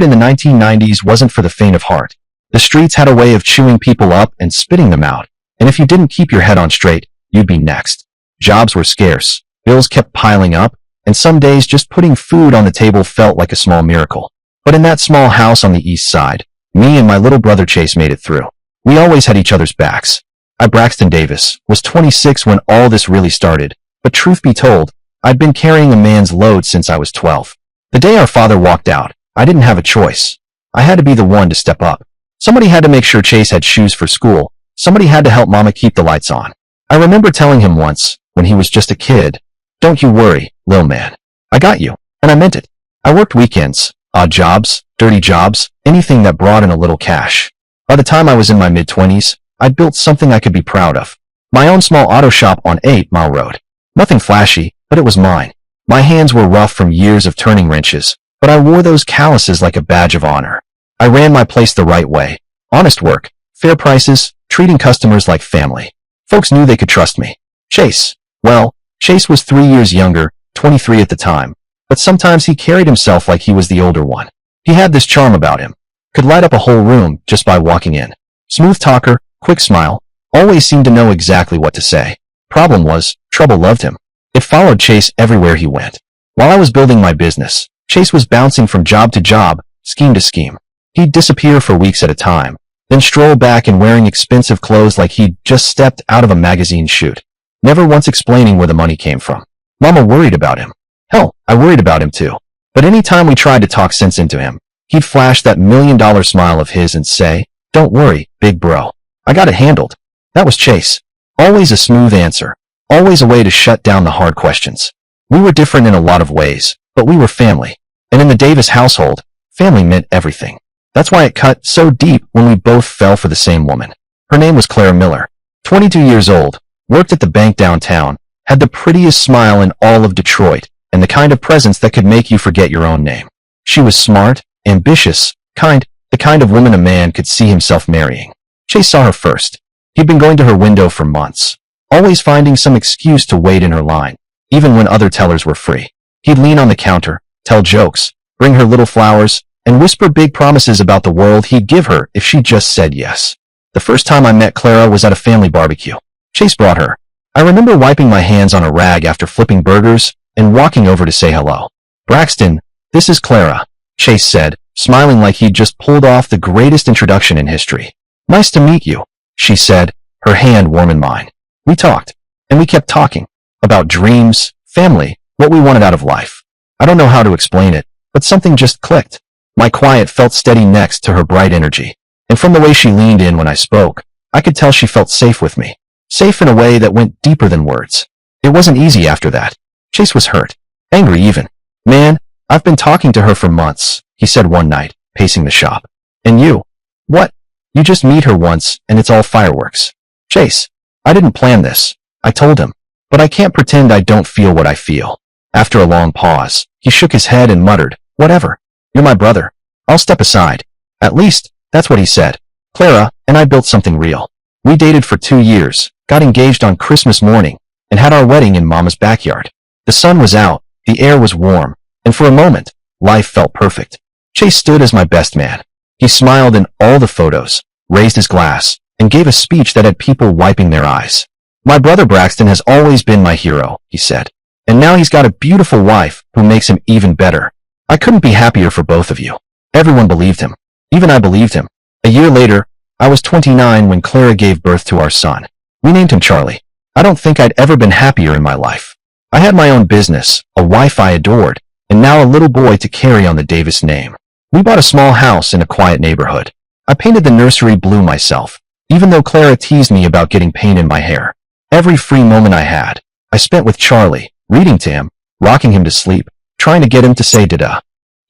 But in the 1990s wasn't for the faint of heart. The streets had a way of chewing people up and spitting them out, and if you didn't keep your head on straight, you'd be next. Jobs were scarce, bills kept piling up, and some days just putting food on the table felt like a small miracle. But in that small house on the east side, me and my little brother Chase made it through. We always had each other's backs. I, Braxton Davis, was 26 when all this really started, but truth be told, I'd been carrying a man's load since I was 12. The day our father walked out, I didn't have a choice. I had to be the one to step up. Somebody had to make sure Chase had shoes for school. Somebody had to help Mama keep the lights on. I remember telling him once, when he was just a kid, "Don't you worry, lil' man. I got you." And I meant it. I worked weekends, odd jobs, dirty jobs, anything that brought in a little cash. By the time I was in my mid-20s, I'd built something I could be proud of. My own small auto shop on 8 Mile Road. Nothing flashy, but it was mine. My hands were rough from years of turning wrenches, but I wore those calluses like a badge of honor. I ran my place the right way. Honest work, fair prices, treating customers like family. Folks knew they could trust me. Chase. Well, Chase was 3 years younger, 23 at the time, but sometimes he carried himself like he was the older one. He had this charm about him. Could light up a whole room just by walking in. Smooth talker, quick smile, always seemed to know exactly what to say. Problem was, trouble loved him. It followed Chase everywhere he went. While I was building my business, Chase was bouncing from job to job, scheme to scheme. He'd disappear for weeks at a time, then stroll back and wearing expensive clothes like he'd just stepped out of a magazine shoot, never once explaining where the money came from. Mama worried about him. Hell, I worried about him too. But any time we tried to talk sense into him, he'd flash that $1,000,000 smile of his and say, "Don't worry, big bro. I got it handled." That was Chase. Always a smooth answer. Always a way to shut down the hard questions. We were different in a lot of ways, but we were family. And in the Davis household, family meant everything. That's why it cut so deep when we both fell for the same woman. Her name was Clara Miller. 22 years old, worked at the bank downtown, had the prettiest smile in all of Detroit, and the kind of presence that could make you forget your own name. She was smart, ambitious, the kind of woman a man could see himself marrying. Chase saw her first. He'd been going to her window for months, always finding some excuse to wait in her line, even when other tellers were free. He'd lean on the counter, tell jokes, bring her little flowers, and whisper big promises about the world he'd give her if she just said yes. The first time I met Clara was at a family barbecue. Chase brought her. I remember wiping my hands on a rag after flipping burgers and walking over to say hello. "Braxton, this is Clara," Chase said, smiling like he'd just pulled off the greatest introduction in history. "Nice to meet you," she said, her hand warm in mine. We talked, and we kept talking, about dreams, family, what we wanted out of life. I don't know how to explain it, but something just clicked. My quiet felt steady next to her bright energy, and from the way she leaned in when I spoke, I could tell she felt safe with me, safe in a way that went deeper than words. It wasn't easy after that. Chase was hurt, angry even. "Man, I've been talking to her for months," he said one night, pacing the shop. "And you? What? You just meet her once, and it's all fireworks." "Chase, I didn't plan this," I told him, "but I can't pretend I don't feel what I feel." After a long pause, he shook his head and muttered, "Whatever. You're my brother. I'll step aside." At least, that's what he said. Clara and I built something real. We dated for 2 years, got engaged on Christmas morning, and had our wedding in Mama's backyard. The sun was out, the air was warm, and for a moment, life felt perfect. Chase stood as my best man. He smiled in all the photos, raised his glass, and gave a speech that had people wiping their eyes. "My brother Braxton has always been my hero," he said. "And now he's got a beautiful wife who makes him even better. I couldn't be happier for both of you." Everyone believed him. Even I believed him. A year later, I was 29 when Clara gave birth to our son. We named him Charlie. I don't think I'd ever been happier in my life. I had my own business, a wife I adored, and now a little boy to carry on the Davis name. We bought a small house in a quiet neighborhood. I painted the nursery blue myself, even though Clara teased me about getting paint in my hair. Every free moment I had, I spent with Charlie, reading to him, rocking him to sleep, trying to get him to say da-da.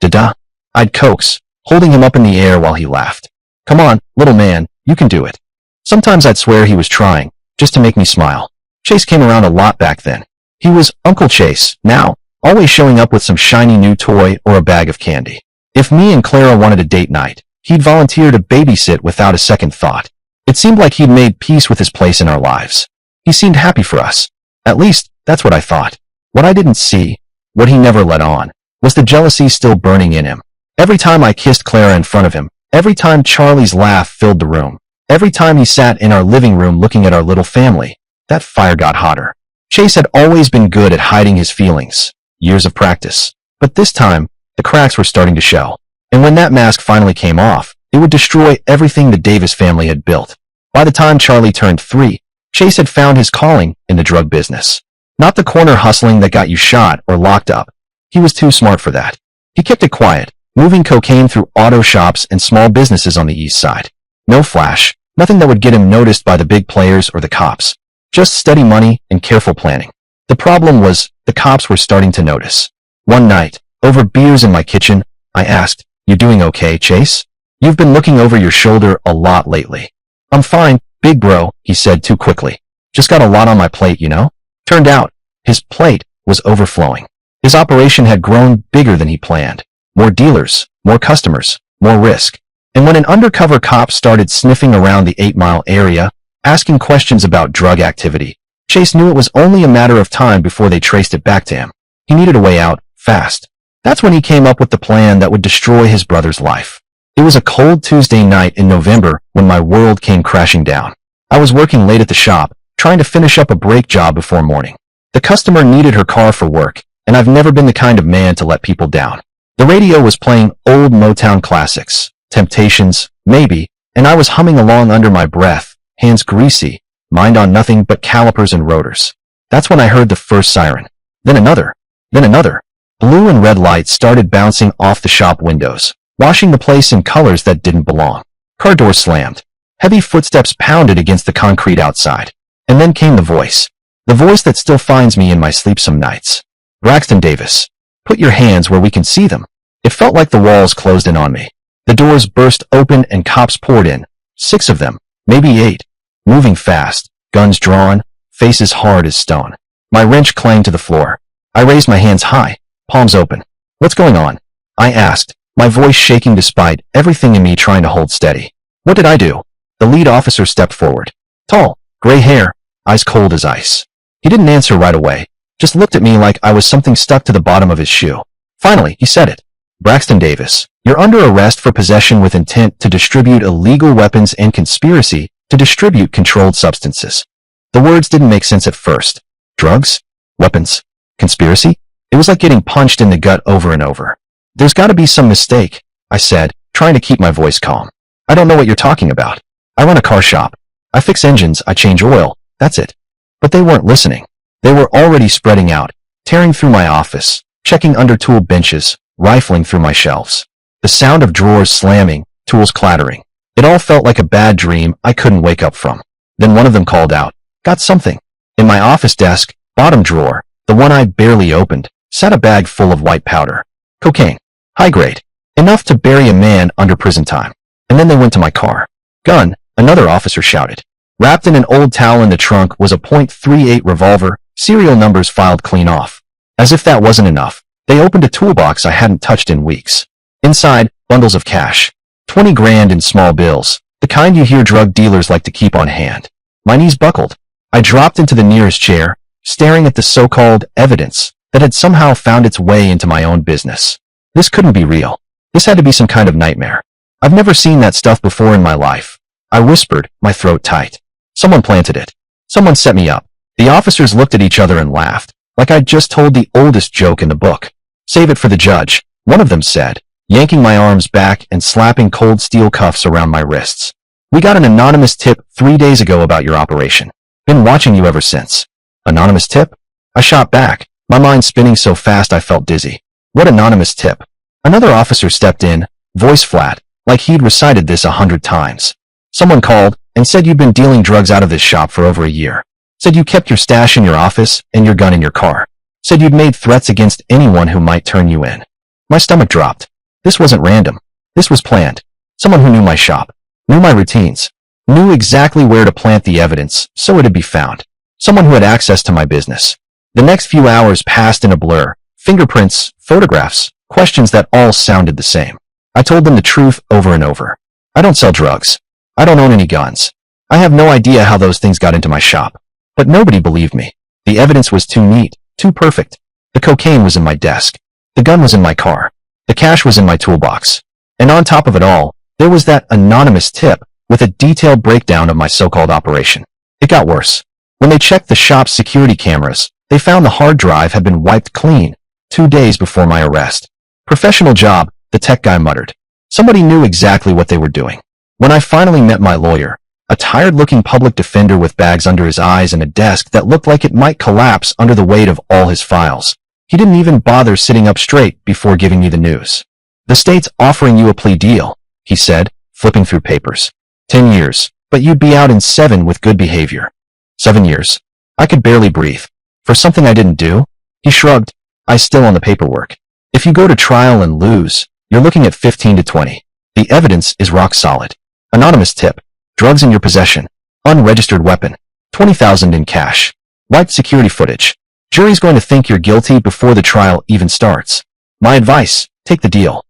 Da-da. I'd coax, holding him up in the air while he laughed. "Come on, little man, you can do it." Sometimes I'd swear he was trying, just to make me smile. Chase came around a lot back then. He was Uncle Chase, now, always showing up with some shiny new toy or a bag of candy. If me and Clara wanted a date night, he'd volunteer to babysit without a second thought. It seemed like he'd made peace with his place in our lives. He seemed happy for us. At least, that's what I thought. What I didn't see, what he never let on, was the jealousy still burning in him. Every time I kissed Clara in front of him, every time Charlie's laugh filled the room, every time he sat in our living room looking at our little family, that fire got hotter. Chase had always been good at hiding his feelings, years of practice. But this time, the cracks were starting to show. And when that mask finally came off, it would destroy everything the Davis family had built. By the time Charlie turned 3, Chase had found his calling in the drug business. Not the corner hustling that got you shot or locked up. He was too smart for that. He kept it quiet, moving cocaine through auto shops and small businesses on the east side. No flash, nothing that would get him noticed by the big players or the cops. Just steady money and careful planning. The problem was, the cops were starting to notice. One night, over beers in my kitchen, I asked, "You doing okay, Chase? You've been looking over your shoulder a lot lately." "I'm fine, big bro," he said too quickly. "Just got a lot on my plate, you know?" Turned out, his plate was overflowing. His operation had grown bigger than he planned. More dealers, more customers, more risk. And when an undercover cop started sniffing around the 8-mile area, asking questions about drug activity, Chase knew it was only a matter of time before they traced it back to him. He needed a way out, fast. That's when he came up with the plan that would destroy his brother's life. It was a cold Tuesday night in November when my world came crashing down. I was working late at the shop, trying to finish up a brake job before morning. The customer needed her car for work, and I've never been the kind of man to let people down. The radio was playing old Motown classics, Temptations, maybe, and I was humming along under my breath, hands greasy, mind on nothing but calipers and rotors. That's when I heard the first siren. Then another. Then another. Blue and red lights started bouncing off the shop windows, washing the place in colors that didn't belong. Car door slammed. Heavy footsteps pounded against the concrete outside. And then came the voice that still finds me in my sleep some nights. "Braxton Davis, put your hands where we can see them." It felt like the walls closed in on me. The doors burst open and cops poured in. 6 of them, maybe 8. Moving fast, guns drawn, faces hard as stone. My wrench clanged to the floor. I raised my hands high, palms open. "What's going on?" I asked, my voice shaking despite everything in me trying to hold steady. "What did I do?" The lead officer stepped forward. Tall, gray hair, eyes cold as ice. He didn't answer right away, just looked at me like I was something stuck to the bottom of his shoe. Finally, he said it. "Braxton Davis, you're under arrest for possession with intent to distribute illegal weapons and conspiracy to distribute controlled substances." The words didn't make sense at first. Drugs? Weapons? Conspiracy? It was like getting punched in the gut over and over. "There's got to be some mistake," I said, trying to keep my voice calm. "I don't know what you're talking about. I run a car shop. I fix engines, I change oil, that's it." But they weren't listening. They were already spreading out, tearing through my office, checking under tool benches, rifling through my shelves. The sound of drawers slamming, tools clattering. It all felt like a bad dream I couldn't wake up from. Then one of them called out, "Got something." In my office desk, bottom drawer, the one I'd barely opened, sat a bag full of white powder. Cocaine. High grade. Enough to bury a man under prison time. And then they went to my car. "Gun," another officer shouted. Wrapped in an old towel in the trunk was a .38 revolver, serial numbers filed clean off. As if that wasn't enough, they opened a toolbox I hadn't touched in weeks. Inside, bundles of cash. 20 grand in small bills, the kind you hear drug dealers like to keep on hand. My knees buckled. I dropped into the nearest chair, staring at the so-called evidence that had somehow found its way into my own business. This couldn't be real. This had to be some kind of nightmare. I've never seen that stuff before in my life. I whispered, my throat tight. Someone planted it. Someone set me up. The officers looked at each other and laughed, like I'd just told the oldest joke in the book. "Save it for the judge," one of them said, yanking my arms back and slapping cold steel cuffs around my wrists. "We got an anonymous tip 3 days ago about your operation. Been watching you ever since." "Anonymous tip?" I shot back, my mind spinning so fast I felt dizzy. "What anonymous tip?" Another officer stepped in, voice flat, like he'd recited this 100 times. "Someone called and said you'd been dealing drugs out of this shop for over a year. Said you kept your stash in your office and your gun in your car. Said you'd made threats against anyone who might turn you in." My stomach dropped. This wasn't random. This was planned. Someone who knew my shop, knew my routines, knew exactly where to plant the evidence so it'd be found. Someone who had access to my business. The next few hours passed in a blur. Fingerprints, photographs, questions that all sounded the same. I told them the truth over and over. I don't sell drugs. I don't own any guns. I have no idea how those things got into my shop. But nobody believed me. The evidence was too neat, too perfect. The cocaine was in my desk. The gun was in my car. The cash was in my toolbox. And on top of it all, there was that anonymous tip with a detailed breakdown of my so-called operation. It got worse. When they checked the shop's security cameras, they found the hard drive had been wiped clean 2 days before my arrest. Professional job, the tech guy muttered. Somebody knew exactly what they were doing. When I finally met my lawyer, a tired-looking public defender with bags under his eyes and a desk that looked like it might collapse under the weight of all his files, he didn't even bother sitting up straight before giving me the news. The state's offering you a plea deal, he said, flipping through papers. 10 years, but you'd be out in 7 with good behavior. 7 years. I could barely breathe. For something I didn't do? He shrugged. I still on the paperwork. If you go to trial and lose, you're looking at 15 to 20. The evidence is rock solid. Anonymous tip. Drugs in your possession. Unregistered weapon. 20,000 in cash. Wiped security footage. Jury's going to think you're guilty before the trial even starts. My advice, take the deal.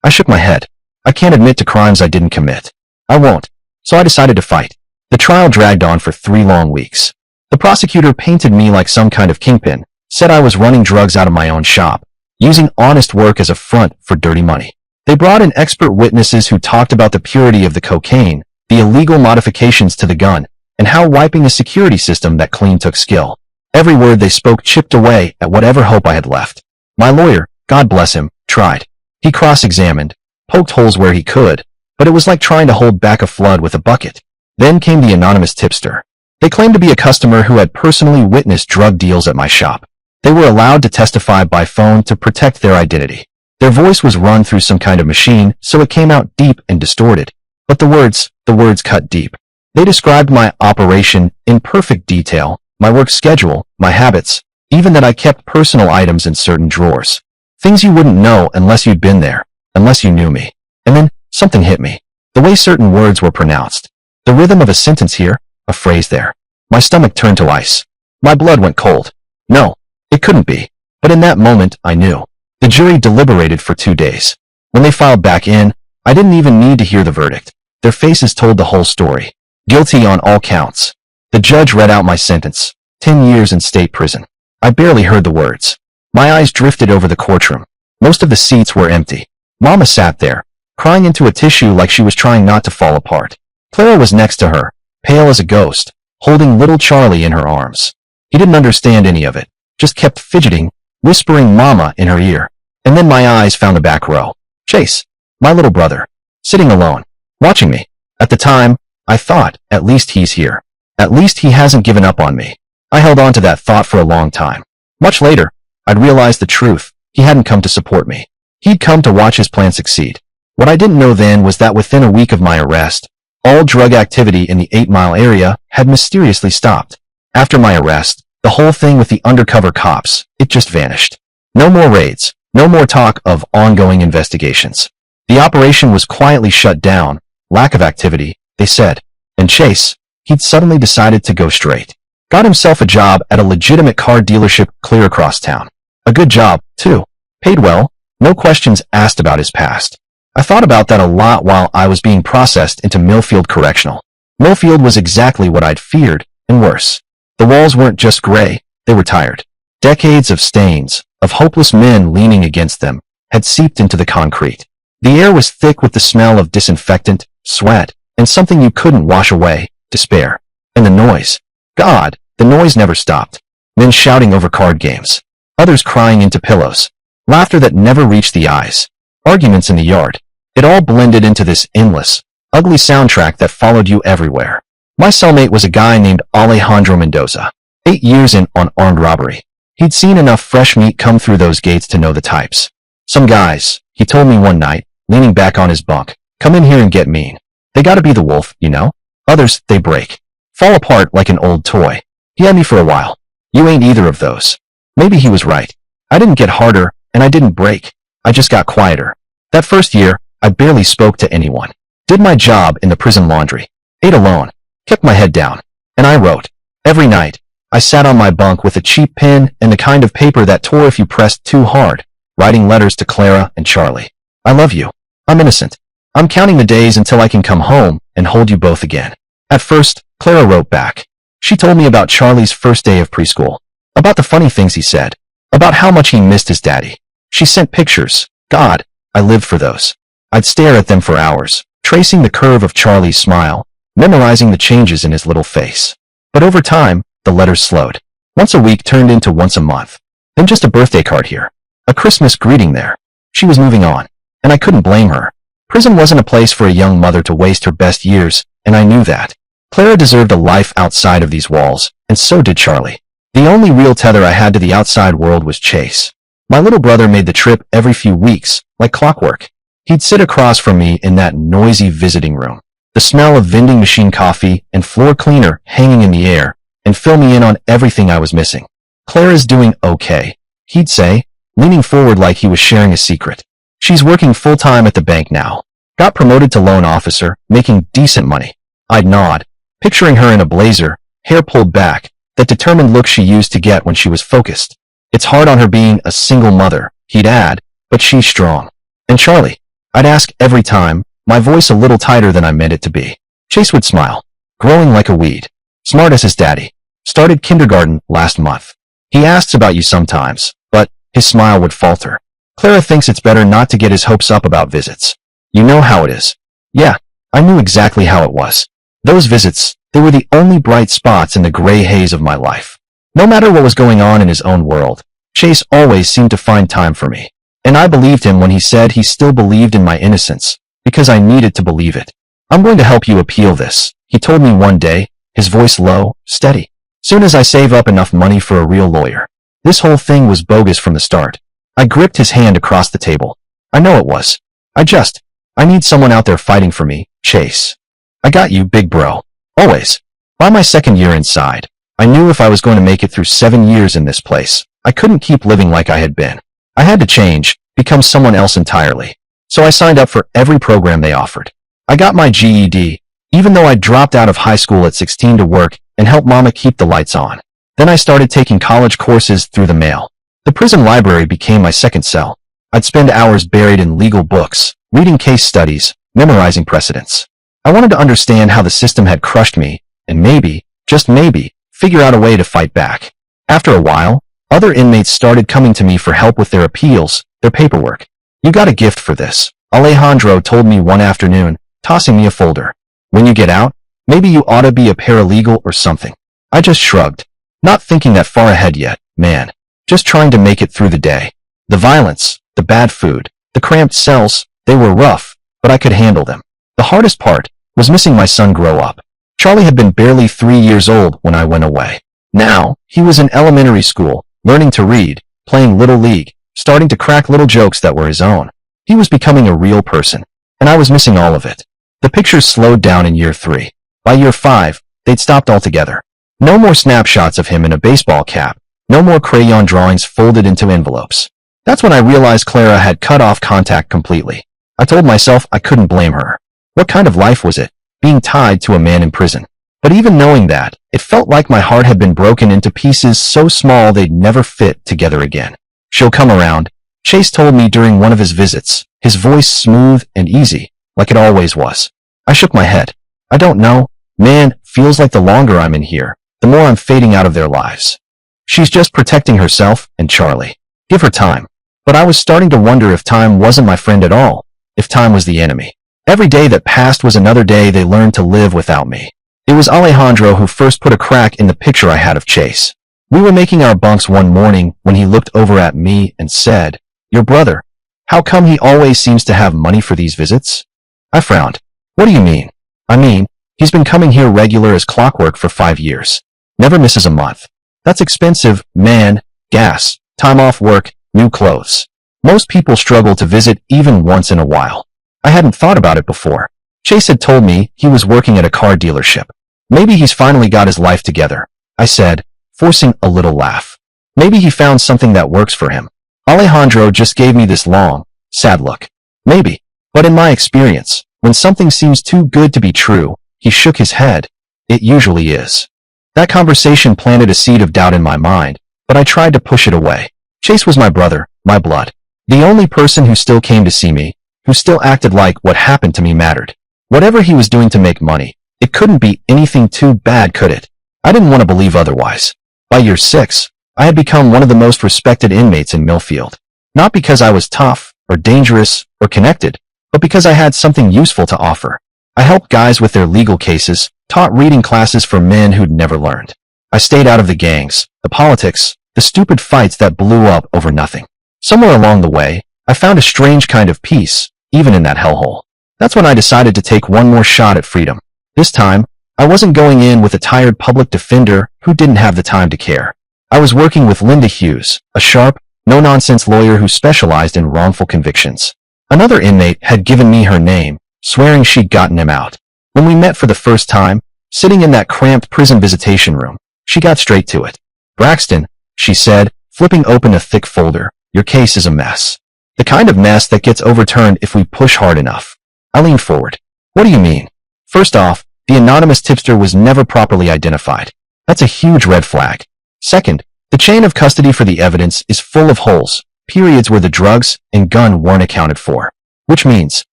I shook my head. I can't admit to crimes I didn't commit. I won't. So I decided to fight. The trial dragged on for 3 long weeks. The prosecutor painted me like some kind of kingpin, said I was running drugs out of my own shop, using honest work as a front for dirty money. They brought in expert witnesses who talked about the purity of the cocaine, the illegal modifications to the gun, and how wiping a security system that clean took skill. Every word they spoke chipped away at whatever hope I had left. My lawyer, God bless him, tried. He cross-examined, poked holes where he could, but it was like trying to hold back a flood with a bucket. Then came the anonymous tipster. They claimed to be a customer who had personally witnessed drug deals at my shop. They were allowed to testify by phone to protect their identity. Their voice was run through some kind of machine, so it came out deep and distorted. But the words cut deep. They described my operation in perfect detail, my work schedule, my habits, even that I kept personal items in certain drawers. Things you wouldn't know unless you'd been there, unless you knew me. And then, something hit me. The way certain words were pronounced. The rhythm of a sentence here, a phrase there. My stomach turned to ice. My blood went cold. No, it couldn't be. But in that moment, I knew. The jury deliberated for 2 days. When they filed back in, I didn't even need to hear the verdict. Their faces told the whole story. Guilty on all counts. The judge read out my sentence. 10 years in state prison. I barely heard the words. My eyes drifted over the courtroom. Most of the seats were empty. Mama sat there, crying into a tissue like she was trying not to fall apart. Clara was next to her, pale as a ghost, holding little Charlie in her arms. He didn't understand any of it, just kept fidgeting, whispering Mama in her ear. And then my eyes found the back row. Chase, my little brother, sitting alone, watching me. At the time, I thought, at least he's here. At least he hasn't given up on me. I held on to that thought for a long time. Much later, I'd realized the truth. He hadn't come to support me. He'd come to watch his plan succeed. What I didn't know then was that within a week of my arrest, all drug activity in the 8 Mile area had mysteriously stopped. After my arrest, the whole thing with the undercover cops, it just vanished. No more raids, no more talk of ongoing investigations. The operation was quietly shut down, lack of activity, they said. And Chase, he'd suddenly decided to go straight. Got himself a job at a legitimate car dealership clear across town. A good job, too. Paid well, no questions asked about his past. I thought about that a lot while I was being processed into Millfield Correctional. Millfield was exactly what I'd feared, and worse. The walls weren't just gray, they were tired. Decades of stains, of hopeless men leaning against them, had seeped into the concrete. The air was thick with the smell of disinfectant, sweat, and something you couldn't wash away, despair. And the noise. God, the noise never stopped. Men shouting over card games. Others crying into pillows. Laughter that never reached the eyes. Arguments in the yard. It all blended into this endless, ugly soundtrack that followed you everywhere. My cellmate was a guy named Alejandro Mendoza. 8 years in on armed robbery. He'd seen enough fresh meat come through those gates to know the types. Some guys, he told me one night, leaning back on his bunk, come in here and get mean. They gotta be the wolf, you know? Others, they break. Fall apart like an old toy. He had me for a while. You ain't either of those. Maybe he was right. I didn't get harder, and I didn't break. I just got quieter. That first year, I barely spoke to anyone. Did my job in the prison laundry. Ate alone. Kept my head down. And I wrote. Every night, I sat on my bunk with a cheap pen and the kind of paper that tore if you pressed too hard, writing letters to Clara and Charlie. I love you. I'm innocent. I'm counting the days until I can come home and hold you both again. At first, Clara wrote back. She told me about Charlie's first day of preschool. About the funny things he said. About how much he missed his daddy. She sent pictures. God, I lived for those. I'd stare at them for hours, tracing the curve of Charlie's smile, memorizing the changes in his little face. But over time, the letters slowed. Once a week turned into once a month. Then just a birthday card here. A Christmas greeting there. She was moving on, and I couldn't blame her. Prison wasn't a place for a young mother to waste her best years, and I knew that. Clara deserved a life outside of these walls, and so did Charlie. The only real tether I had to the outside world was Chase. My little brother made the trip every few weeks, like clockwork. He'd sit across from me in that noisy visiting room, the smell of vending machine coffee and floor cleaner hanging in the air, and fill me in on everything I was missing. Clara's doing okay, he'd say, leaning forward like he was sharing a secret. She's working full-time at the bank now. Got promoted to loan officer, making decent money. I'd nod, picturing her in a blazer, hair pulled back, that determined look she used to get when she was focused. It's hard on her being a single mother, he'd add, but she's strong. And Charlie? I'd ask every time, my voice a little tighter than I meant it to be. Chase would smile, growing like a weed. Smart as his daddy. Started kindergarten last month. He asks about you sometimes, but his smile would falter. Clara thinks it's better not to get his hopes up about visits. You know how it is. Yeah, I knew exactly how it was. Those visits, they were the only bright spots in the gray haze of my life. No matter what was going on in his own world, Chase always seemed to find time for me. And I believed him when he said he still believed in my innocence, because I needed to believe it. I'm going to help you appeal this, he told me one day, his voice low, steady. Soon as I save up enough money for a real lawyer. This whole thing was bogus from the start. I gripped his hand across the table. I know it was. I need someone out there fighting for me, Chase. I got you, big bro. Always. By my second year inside, I knew if I was going to make it through 7 years in this place, I couldn't keep living like I had been. I had to change, become someone else entirely. So I signed up for every program they offered. I got my GED, even though I dropped out of high school at 16 to work and help mama keep the lights on. Then I started taking college courses through the mail. The prison library became my second cell. I'd spend hours buried in legal books, reading case studies, memorizing precedents. I wanted to understand how the system had crushed me, and maybe, just maybe, figure out a way to fight back. After a while, other inmates started coming to me for help with their appeals, their paperwork. You got a gift for this, Alejandro told me one afternoon, tossing me a folder. When you get out, maybe you ought to be a paralegal or something. I just shrugged, not thinking that far ahead yet, man. Just trying to make it through the day. The violence, the bad food, the cramped cells, they were rough, but I could handle them. The hardest part was missing my son grow up. Charlie had been barely 3 years old when I went away. Now, he was in elementary school, learning to read, playing Little League, starting to crack little jokes that were his own. He was becoming a real person, and I was missing all of it. The pictures slowed down in year 3. By year 5, they'd stopped altogether. No more snapshots of him in a baseball cap. No more crayon drawings folded into envelopes. That's when I realized Clara had cut off contact completely. I told myself I couldn't blame her. What kind of life was it, being tied to a man in prison? But even knowing that, it felt like my heart had been broken into pieces so small they'd never fit together again. She'll come around, Chase told me during one of his visits, his voice smooth and easy, like it always was. I shook my head. I don't know. Man, feels like the longer I'm in here, the more I'm fading out of their lives. She's just protecting herself and Charlie. Give her time. But I was starting to wonder if time wasn't my friend at all, if time was the enemy. Every day that passed was another day they learned to live without me. It was Alejandro who first put a crack in the picture I had of Chase. We were making our bunks one morning when he looked over at me and said, "Your brother, how come he always seems to have money for these visits?" I frowned. What do you mean? I mean, he's been coming here regular as clockwork for 5 years. Never misses a month. That's expensive, man, gas, time off work, new clothes. Most people struggle to visit even once in a while. I hadn't thought about it before. Chase had told me he was working at a car dealership. Maybe he's finally got his life together, I said, forcing a little laugh. Maybe he found something that works for him. Alejandro just gave me this long, sad look. Maybe. But in my experience, when something seems too good to be true, he shook his head. It usually is. That conversation planted a seed of doubt in my mind, but I tried to push it away. Chase was my brother, my blood. The only person who still came to see me, who still acted like what happened to me mattered. Whatever he was doing to make money, it couldn't be anything too bad, could it? I didn't want to believe otherwise. By year 6, I had become one of the most respected inmates in Millfield. Not because I was tough, or dangerous, or connected, but because I had something useful to offer. I helped guys with their legal cases, taught reading classes for men who'd never learned. I stayed out of the gangs, the politics, the stupid fights that blew up over nothing. Somewhere along the way, I found a strange kind of peace, even in that hellhole. That's when I decided to take one more shot at freedom. This time, I wasn't going in with a tired public defender who didn't have the time to care. I was working with Linda Hughes, a sharp, no-nonsense lawyer who specialized in wrongful convictions. Another inmate had given me her name, swearing she'd gotten him out. When we met for the first time, sitting in that cramped prison visitation room, she got straight to it. "Braxton," she said, flipping open a thick folder, "your case is a mess. The kind of mess that gets overturned if we push hard enough." I leaned forward. "What do you mean?" "First off, the anonymous tipster was never properly identified. That's a huge red flag. Second, the chain of custody for the evidence is full of holes, periods where the drugs and gun weren't accounted for. Which means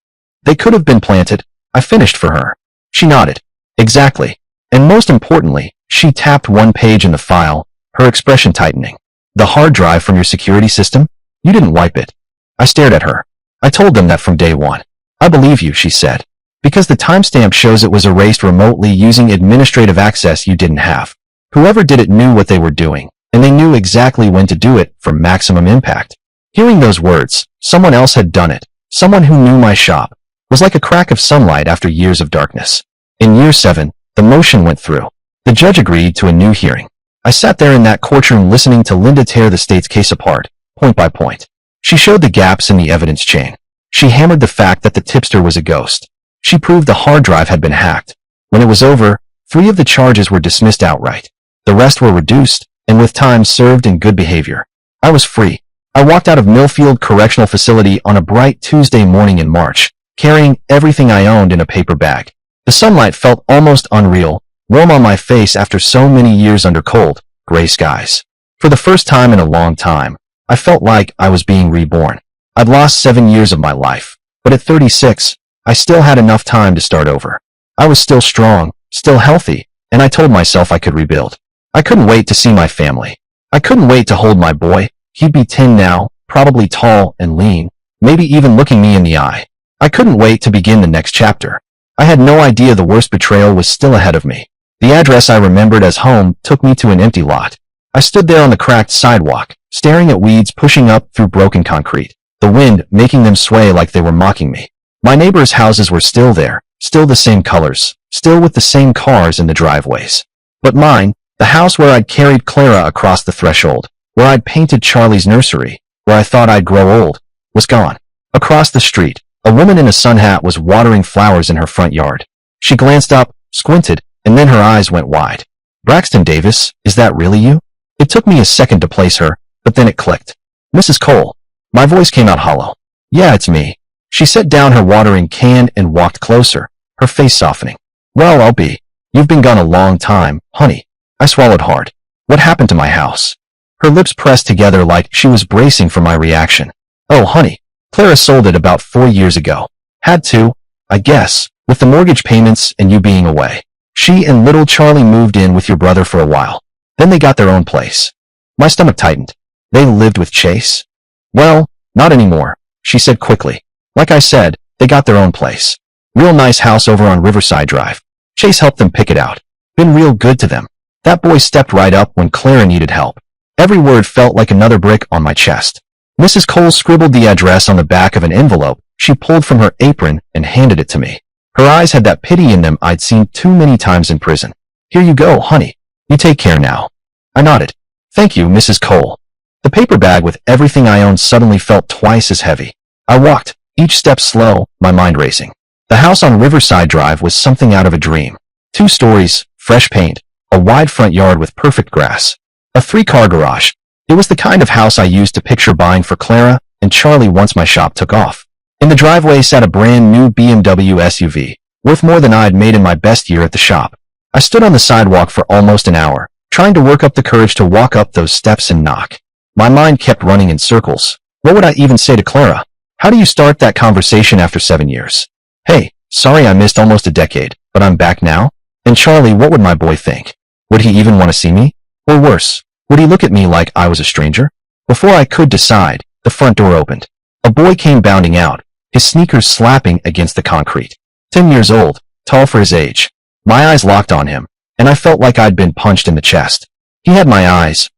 they could have been planted." I finished for her. She nodded. "Exactly. And most importantly, she tapped one page in the file, her expression tightening. "The hard drive from your security system? You didn't wipe it." I stared at her. "I told them that from day one." "I believe you," she said. "Because the timestamp shows it was erased remotely using administrative access you didn't have. Whoever did it knew what they were doing, and they knew exactly when to do it for maximum impact." Hearing those words, someone else had done it, someone who knew my shop, was like a crack of sunlight after years of darkness. In year 7, the motion went through. The judge agreed to a new hearing. I sat there in that courtroom listening to Linda tear the state's case apart, point by point. She showed the gaps in the evidence chain. She hammered the fact that the tipster was a ghost. She proved the hard drive had been hacked. When it was over, 3 of the charges were dismissed outright. The rest were reduced, and with time served in good behavior. I was free. I walked out of Millfield Correctional Facility on a bright Tuesday morning in March, carrying everything I owned in a paper bag. The sunlight felt almost unreal, warm on my face after so many years under cold, gray skies. For the first time in a long time, I felt like I was being reborn. I'd lost 7 years of my life, but at 36, I still had enough time to start over. I was still strong, still healthy, and I told myself I could rebuild. I couldn't wait to see my family. I couldn't wait to hold my boy. He'd be 10 now, probably tall and lean, maybe even looking me in the eye. I couldn't wait to begin the next chapter. I had no idea the worst betrayal was still ahead of me. The address I remembered as home took me to an empty lot. I stood there on the cracked sidewalk, staring at weeds pushing up through broken concrete, the wind making them sway like they were mocking me. My neighbors' houses were still there, still the same colors, still with the same cars in the driveways. But mine, the house where I'd carried Clara across the threshold, where I'd painted Charlie's nursery, where I thought I'd grow old, was gone. Across the street, a woman in a sun hat was watering flowers in her front yard. She glanced up, squinted, and then her eyes went wide. "Braxton Davis, is that really you?" It took me a second to place her, but then it clicked. "Mrs. Cole." My voice came out hollow. "Yeah, it's me." She set down her watering can and walked closer, her face softening. "Well, I'll be. You've been gone a long time, honey." I swallowed hard. "What happened to my house?" Her lips pressed together like she was bracing for my reaction. "Oh, honey, Clara sold it about 4 years ago. Had to, I guess, with the mortgage payments and you being away. She and little Charlie moved in with your brother for a while. Then they got their own place." My stomach tightened. "They lived with Chase?" "Well, not anymore," she said quickly. "Like I said, they got their own place. Real nice house over on Riverside Drive. Chase helped them pick it out. Been real good to them. That boy stepped right up when Clara needed help." Every word felt like another brick on my chest. Mrs. Cole scribbled the address on the back of an envelope she pulled from her apron and handed it to me. Her eyes had that pity in them I'd seen too many times in prison. "Here you go, honey. You take care now." I nodded. "Thank you, Mrs. Cole." The paper bag with everything I owned suddenly felt twice as heavy. I walked, each step slow, my mind racing. The house on Riverside Drive was something out of a dream. 2 stories, fresh paint, a wide front yard with perfect grass, a 3-car garage. It was the kind of house I used to picture buying for Clara and Charlie once my shop took off. In the driveway sat a brand new BMW SUV, worth more than I'd made in my best year at the shop. I stood on the sidewalk for almost an hour, trying to work up the courage to walk up those steps and knock. My mind kept running in circles. What would I even say to Clara? How do you start that conversation after 7 years? "Hey, sorry I missed almost a decade, but I'm back now." And Charlie, what would my boy think? Would he even want to see me? Or worse, would he look at me like I was a stranger? Before I could decide, the front door opened. A boy came bounding out, his sneakers slapping against the concrete. 10 years old, tall for his age. My eyes locked on him, and I felt like I'd been punched in the chest. He had my eyes,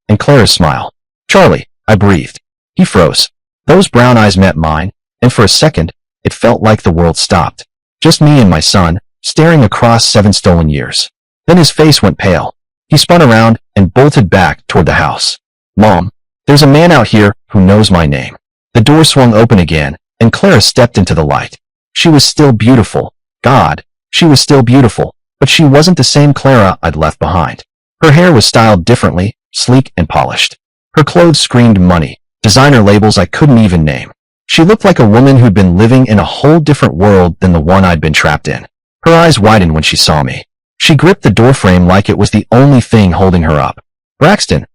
and Clara's smile. "Charlie," I breathed. He froze. Those brown eyes met mine, and for a second, it felt like the world stopped. Just me and my son, staring across 7 stolen years. Then his face went pale. He spun around and bolted back toward the house. "Mom, there's a man out here who knows my name." The door swung open again, and Clara stepped into the light. She was still beautiful. God, she was still beautiful, but she wasn't the same Clara I'd left behind. Her hair was styled differently, sleek and polished. Her clothes screamed money, designer labels I couldn't even name. She looked like a woman who'd been living in a whole different world than the one I'd been trapped in. Her eyes widened when she saw me. She gripped the doorframe like it was the only thing holding her up. "Braxton,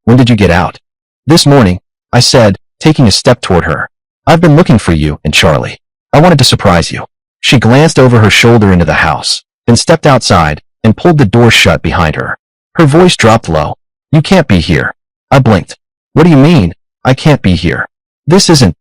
when did you get out?" "This morning," I said, taking a step toward her. "I've been looking for you and Charlie. I wanted to surprise you." She glanced over her shoulder into the house, then stepped outside and pulled the door shut behind her. Her voice dropped low. "You can't be here." I blinked. "What do you mean, I can't be here? This isn't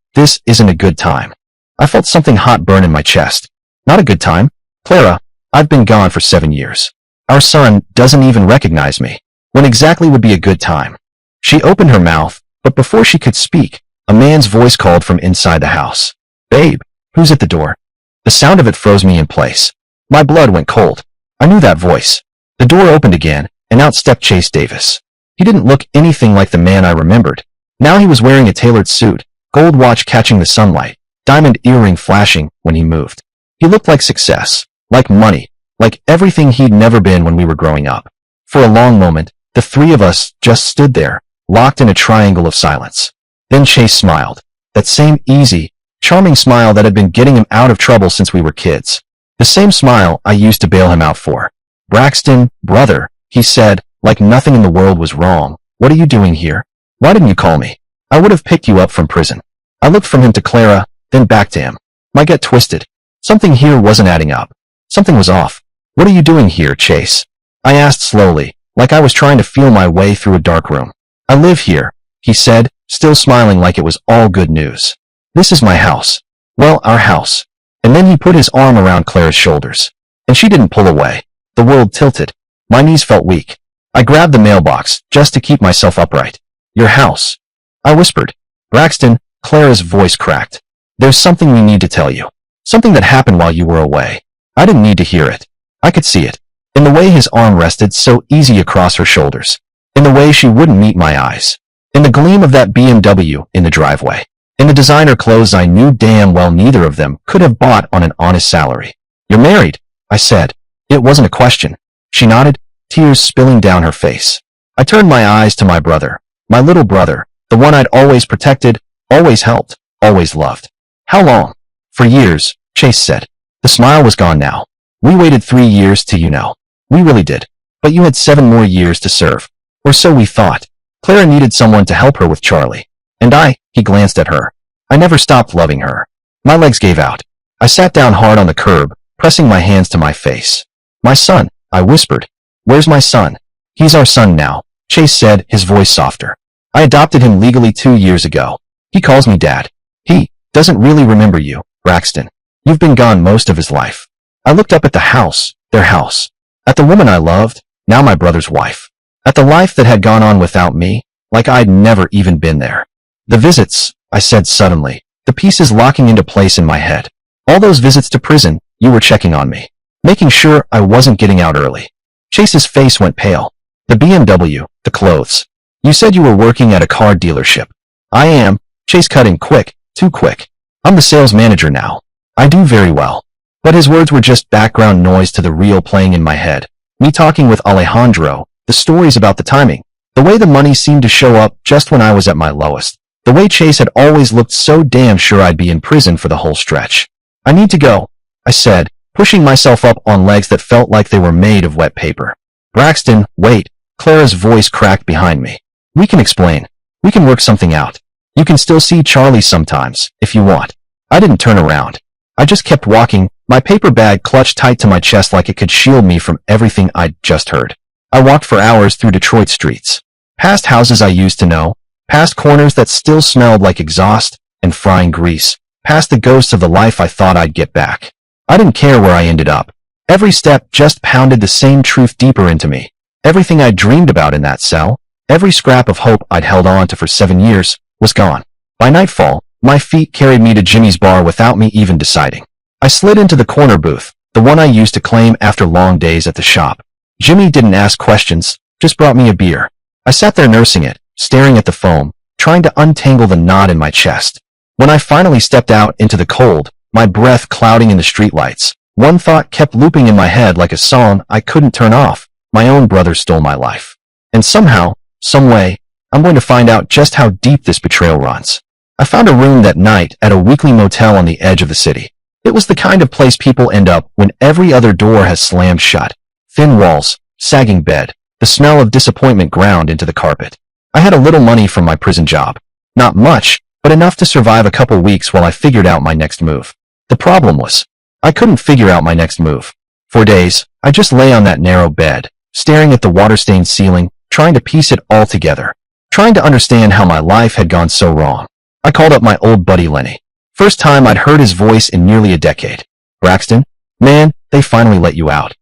a good time." I felt something hot burn in my chest. "Not a good time? Clara, I've been gone for 7 years. Our son doesn't even recognize me. When exactly would be a good time?" She opened her mouth, but before she could speak, a man's voice called from inside the house. "Babe, who's at the door?" The sound of it froze me in place. My blood went cold. I knew that voice. The door opened again, and out stepped Chase Davis. He didn't look anything like the man I remembered. Now he was wearing a tailored suit, gold watch catching the sunlight, diamond earring flashing when he moved. He looked like success, like money, like everything he'd never been when we were growing up. For a long moment, the three of us just stood there, locked in a triangle of silence. Then Chase smiled. That same easy, charming smile that had been getting him out of trouble since we were kids. The same smile I used to bail him out for. "Braxton, brother," he said, like nothing in the world was wrong. "What are you doing here? Why didn't you call me? I would have picked you up from prison." I looked from him to Clara, then back to him. My gut twisted. Something here wasn't adding up. Something was off. "What are you doing here, Chase?" I asked slowly, like I was trying to feel my way through a dark room. "I live here," he said, still smiling like it was all good news. "This is my house. Well, our house." And then he put his arm around Clara's shoulders. And she didn't pull away. The world tilted. My knees felt weak. I grabbed the mailbox, just to keep myself upright. "Your house," I whispered. "Braxton," Clara's voice cracked. "There's something we need to tell you. Something that happened while you were away." I didn't need to hear it. I could see it. In the way his arm rested so easy across her shoulders. In the way she wouldn't meet my eyes. In the gleam of that BMW in the driveway. In the designer clothes I knew damn well neither of them could have bought on an honest salary. "You're married," I said. It wasn't a question. She nodded, tears spilling down her face. I turned my eyes to my brother, my little brother, the one I'd always protected, always helped, always loved. "How long?" "For years," Chase said. The smile was gone now. "We waited 3 years to We really did. But you had 7 more years to serve. Or so we thought. Clara needed someone to help her with Charlie. And he glanced at her. I never stopped loving her. My legs gave out. I sat down hard on the curb, pressing my hands to my face. "My son," I whispered. "Where's my son?" "He's our son now," Chase said, his voice softer. "I adopted him legally 2 years ago. He calls me Dad. He doesn't really remember you, Braxton. You've been gone most of his life." I looked up at the house, their house. At the woman I loved, now my brother's wife. At the life that had gone on without me, like I'd never even been there. "The visits," I said suddenly, the pieces locking into place in my head. "All those visits to prison, you were checking on me. Making sure I wasn't getting out early." Chase's face went pale. "The BMW, the clothes. You said you were working at a car dealership." "I am," Chase cut in quick, too quick. "I'm the sales manager now. I do very well." But his words were just background noise to the reel playing in my head. Me talking with Alejandro, the stories about the timing, the way the money seemed to show up just when I was at my lowest, the way Chase had always looked so damn sure I'd be in prison for the whole stretch. "I need to go," I said, pushing myself up on legs that felt like they were made of wet paper. "Braxton, wait," Clara's voice cracked behind me. "We can explain. We can work something out. You can still see Charlie sometimes, if you want." I didn't turn around. I just kept walking, my paper bag clutched tight to my chest like it could shield me from everything I'd just heard. I walked for hours through Detroit streets, past houses I used to know, past corners that still smelled like exhaust and frying grease, past the ghosts of the life I thought I'd get back. I didn't care where I ended up. Every step just pounded the same truth deeper into me. Everything I dreamed about in that cell, every scrap of hope I'd held on to for 7 years, was gone. By nightfall, my feet carried me to Jimmy's bar without me even deciding. I slid into the corner booth, the one I used to claim after long days at the shop. Jimmy didn't ask questions, just brought me a beer. I sat there nursing it, staring at the foam, trying to untangle the knot in my chest. When I finally stepped out into the cold, my breath clouding in the streetlights, one thought kept looping in my head like a song I couldn't turn off. My own brother stole my life. And somehow, some way, I'm going to find out just how deep this betrayal runs. I found a room that night at a weekly motel on the edge of the city. It was the kind of place people end up when every other door has slammed shut. Thin walls, sagging bed, the smell of disappointment ground into the carpet. I had a little money from my prison job. Not much, but enough to survive a couple weeks while I figured out my next move. The problem was, I couldn't figure out my next move. For days, I just lay on that narrow bed, staring at the water-stained ceiling, trying to piece it all together, trying to understand how my life had gone so wrong. I called up my old buddy Lenny. First time I'd heard his voice in nearly a decade. "Braxton, man, they finally let you out."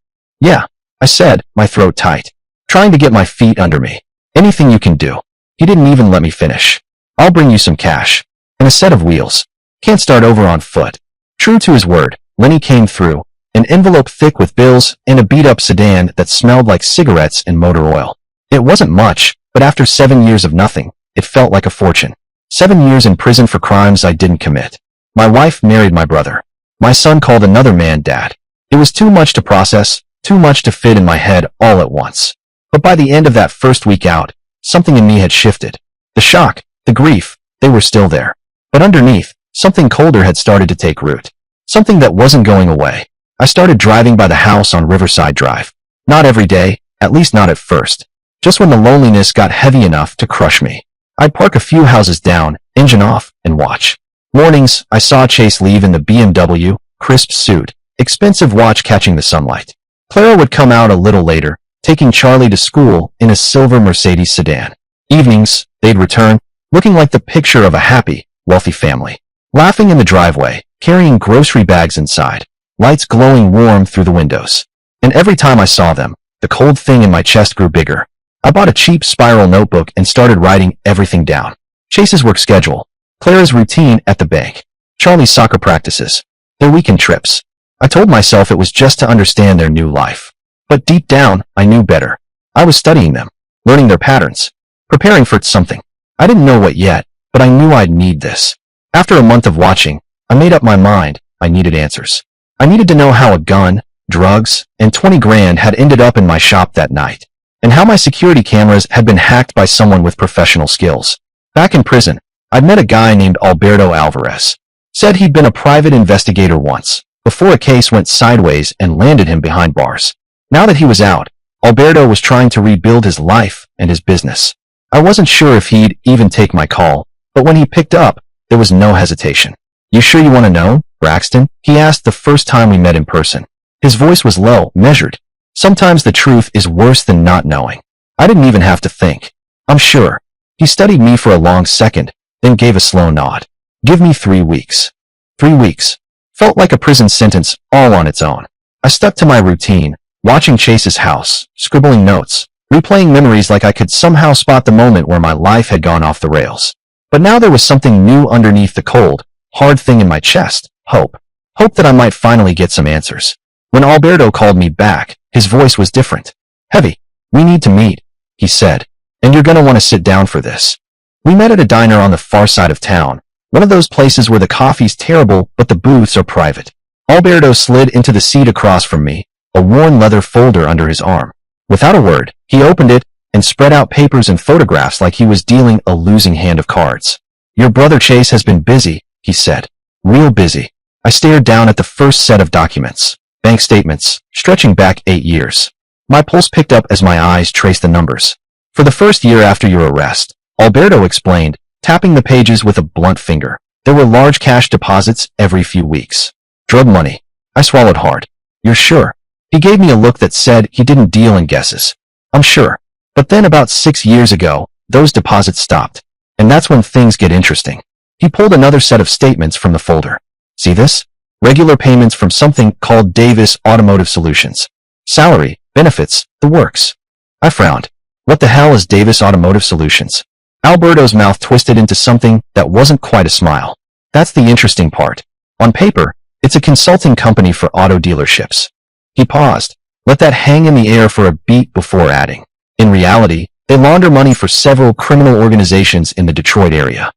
"Yeah," I said, my throat tight, trying to get my feet under me. "Anything you can do." He didn't even let me finish. "I'll bring you some cash. And a set of wheels. Can't start over on foot." True to his word, Lenny came through, an envelope thick with bills and a beat-up sedan that smelled like cigarettes and motor oil. It wasn't much, but after 7 years of nothing, it felt like a fortune. 7 years in prison for crimes I didn't commit. My wife married my brother. My son called another man dad. It was too much to process, too much to fit in my head all at once. But by the end of that first week out, something in me had shifted. The shock, the grief, they were still there. But underneath, something colder had started to take root. Something that wasn't going away. I started driving by the house on Riverside Drive. Not every day, at least not at first. Just when the loneliness got heavy enough to crush me. I'd park a few houses down, engine off, and watch. Mornings, I saw Chase leave in the BMW, crisp suit, expensive watch catching the sunlight. Clara would come out a little later, taking Charlie to school in a silver Mercedes sedan. Evenings, they'd return, looking like the picture of a happy, wealthy family. Laughing in the driveway, carrying grocery bags inside, lights glowing warm through the windows. And every time I saw them, the cold thing in my chest grew bigger. I bought a cheap spiral notebook and started writing everything down. Chase's work schedule, Clara's routine at the bank, Charlie's soccer practices, their weekend trips. I told myself it was just to understand their new life. But deep down, I knew better. I was studying them, learning their patterns, preparing for something. I didn't know what yet, but I knew I'd need this. After a month of watching, I made up my mind. I needed answers. I needed to know how a gun, drugs, and 20 grand had ended up in my shop that night, and how my security cameras had been hacked by someone with professional skills. Back in prison, I'd met a guy named Alberto Alvarez. Said he'd been a private investigator once, before a case went sideways and landed him behind bars. Now that he was out, Alberto was trying to rebuild his life and his business. I wasn't sure if he'd even take my call, but when he picked up, there was no hesitation. "You sure you want to know, Braxton?" he asked the first time we met in person. His voice was low, measured. Sometimes the truth is worse than not knowing. I didn't even have to think. "I'm sure." He studied me for a long second, then gave a slow nod. "Give me 3 weeks." 3 weeks. Felt like a prison sentence all on its own. I stuck to my routine, watching Chase's house, scribbling notes, replaying memories like I could somehow spot the moment where my life had gone off the rails. But now there was something new underneath the cold, hard thing in my chest. Hope. Hope that I might finally get some answers. When Alberto called me back, his voice was different. "Heavy. We need to meet," he said. "And you're gonna want to sit down for this." We met at a diner on the far side of town, one of those places where the coffee's terrible but the booths are private. Alberto slid into the seat across from me, a worn leather folder under his arm. Without a word, he opened it and spread out papers and photographs like he was dealing a losing hand of cards. "Your brother Chase has been busy," he said. "Real busy." I stared down at the first set of documents, bank statements, stretching back 8 years. My pulse picked up as my eyes traced the numbers. "For the first year after your arrest," Alberto explained, tapping the pages with a blunt finger, "there were large cash deposits every few weeks. Drug money." I swallowed hard. "You're sure?" He gave me a look that said he didn't deal in guesses. "I'm sure. But then about 6 years ago, those deposits stopped. And that's when things get interesting. He pulled another set of statements from the folder. See this? Regular payments from something called Davis Automotive Solutions. Salary, benefits, the works. I frowned. What the hell is Davis Automotive Solutions? Alberto's mouth twisted into something that wasn't quite a smile. That's the interesting part. On paper, it's a consulting company for auto dealerships. He paused, let that hang in the air for a beat before adding. In reality, they launder money for several criminal organizations in the Detroit area.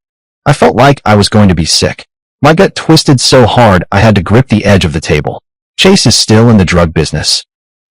I felt like I was going to be sick. My gut twisted so hard I had to grip the edge of the table. Chase is still in the drug business.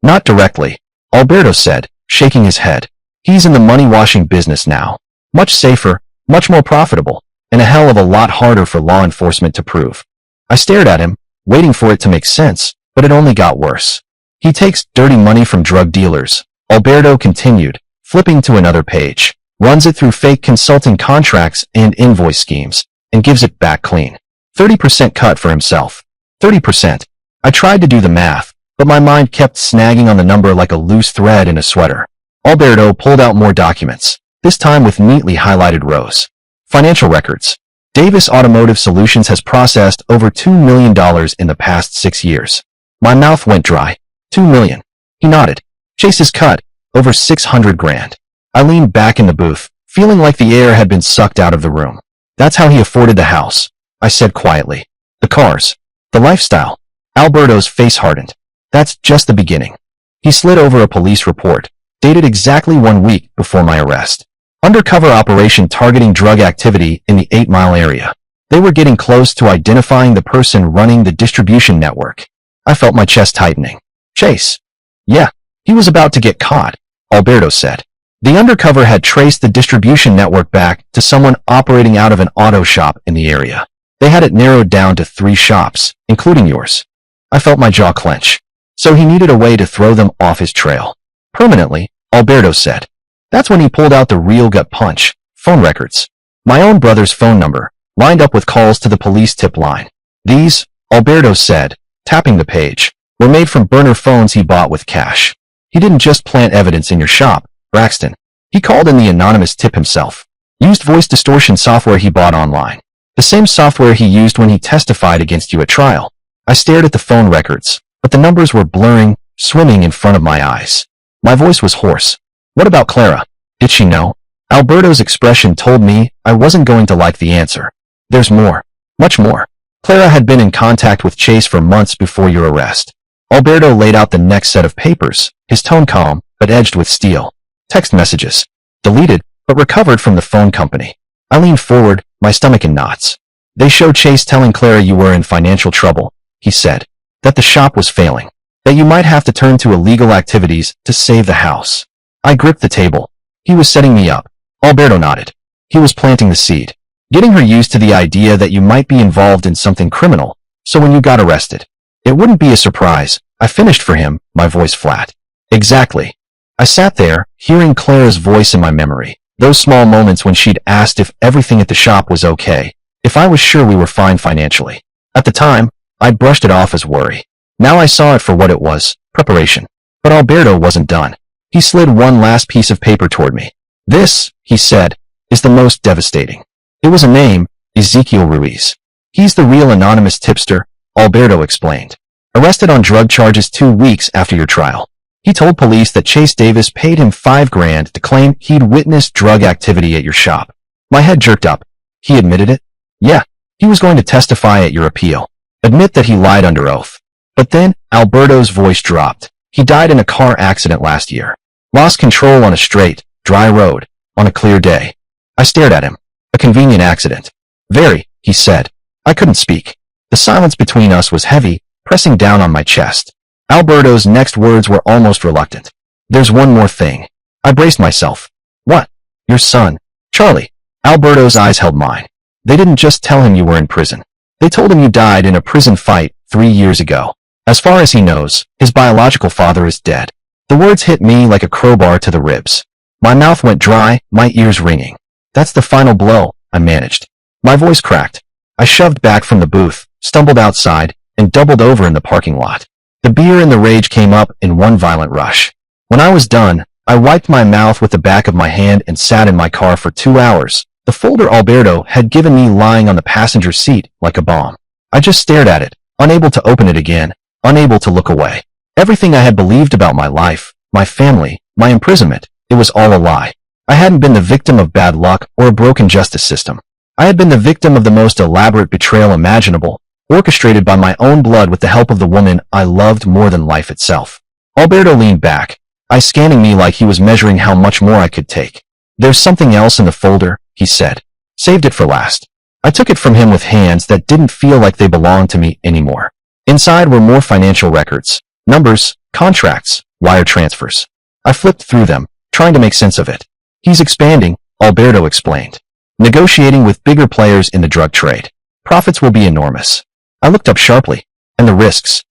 Not directly, Alberto said, shaking his head. He's in the money-washing business now. Much safer, much more profitable, and a hell of a lot harder for law enforcement to prove. I stared at him, waiting for it to make sense, but it only got worse. He takes dirty money from drug dealers, Alberto continued, flipping to another page, runs it through fake consulting contracts and invoice schemes, and gives it back clean. 30% cut for himself. 30%. I tried to do the math, but my mind kept snagging on the number like a loose thread in a sweater. Alberto pulled out more documents, this time with neatly highlighted rows. Financial records. Davis Automotive Solutions has processed over $2 million in the past 6 years. My mouth went dry. $2 million. He nodded. Chase's cut. Over $600,000. I leaned back in the booth, feeling like the air had been sucked out of the room. That's how he afforded the house, I said quietly. The cars. The lifestyle. Alberto's face hardened. That's just the beginning. He slid over a police report, dated exactly 1 week before my arrest. Undercover operation targeting drug activity in the 8 Mile area. They were getting close to identifying the person running the distribution network. I felt my chest tightening. Chase. Yeah, he was about to get caught, Alberto said. The undercover had traced the distribution network back to someone operating out of an auto shop in the area. They had it narrowed down to 3 shops, including yours. I felt my jaw clench. So he needed a way to throw them off his trail. Permanently, Alberto said. That's when he pulled out the real gut punch, phone records. My own brother's phone number, lined up with calls to the police tip line. These, Alberto said, tapping the page, were made from burner phones he bought with cash. He didn't just plant evidence in your shop, Braxton. He called in the anonymous tip himself. Used voice distortion software he bought online. The same software he used when he testified against you at trial. I stared at the phone records, but the numbers were blurring, swimming in front of my eyes. My voice was hoarse. What about Clara? Did she know? Alberto's expression told me I wasn't going to like the answer. There's more. Much more. Clara had been in contact with Chase for months before your arrest. Alberto laid out the next set of papers, his tone calm, but edged with steel. Text messages. Deleted, but recovered from the phone company. I leaned forward, my stomach in knots. They show Chase telling Clara you were in financial trouble, he said. That the shop was failing. That you might have to turn to illegal activities to save the house. I gripped the table. He was setting me up. Alberto nodded. He was planting the seed. Getting her used to the idea that you might be involved in something criminal, so when you got arrested, it wouldn't be a surprise. I finished for him, my voice flat. Exactly. I sat there, hearing Clara's voice in my memory. Those small moments when she'd asked if everything at the shop was okay, if I was sure we were fine financially. At the time, I'd brushed it off as worry. Now I saw it for what it was, preparation. But Alberto wasn't done. He slid one last piece of paper toward me. This, he said, is the most devastating. It was a name, Ezekiel Ruiz. He's the real anonymous tipster, Alberto explained. Arrested on drug charges 2 weeks after your trial. He told police that Chase Davis paid him $5,000 to claim he'd witnessed drug activity at your shop. My head jerked up. He admitted it? Yeah, he was going to testify at your appeal. Admit that he lied under oath. But then, Alberto's voice dropped. He died in a car accident last year. Lost control on a straight, dry road, on a clear day. I stared at him. A convenient accident. Very, he said. I couldn't speak. The silence between us was heavy, pressing down on my chest. Alberto's next words were almost reluctant. There's one more thing. I braced myself. What? Your son, Charlie. Alberto's eyes held mine. They didn't just tell him you were in prison. They told him you died in a prison fight 3 years ago. As far as he knows, his biological father is dead. The words hit me like a crowbar to the ribs. My mouth went dry, my ears ringing. That's the final blow, I managed. My voice cracked. I shoved back from the booth, stumbled outside, and doubled over in the parking lot. The beer and the rage came up in one violent rush. When I was done, I wiped my mouth with the back of my hand and sat in my car for 2 hours, The folder Alberto had given me lying on the passenger seat like a bomb. I just stared at it, unable to open it again, unable to look away. Everything I had believed about my life, my family, my imprisonment, it was all a lie. I hadn't been the victim of bad luck or a broken justice system. I had been the victim of the most elaborate betrayal imaginable, orchestrated by my own blood with the help of the woman I loved more than life itself. Alberto leaned back, eyes scanning me like he was measuring how much more I could take. "There's something else in the folder," he said. "Saved it for last." I took it from him with hands that didn't feel like they belonged to me anymore. Inside were more financial records, numbers, contracts, wire transfers. I flipped through them, trying to make sense of it. "He's expanding," Alberto explained. "Negotiating with bigger players in the drug trade. Profits will be enormous." I looked up sharply. "And the risks?"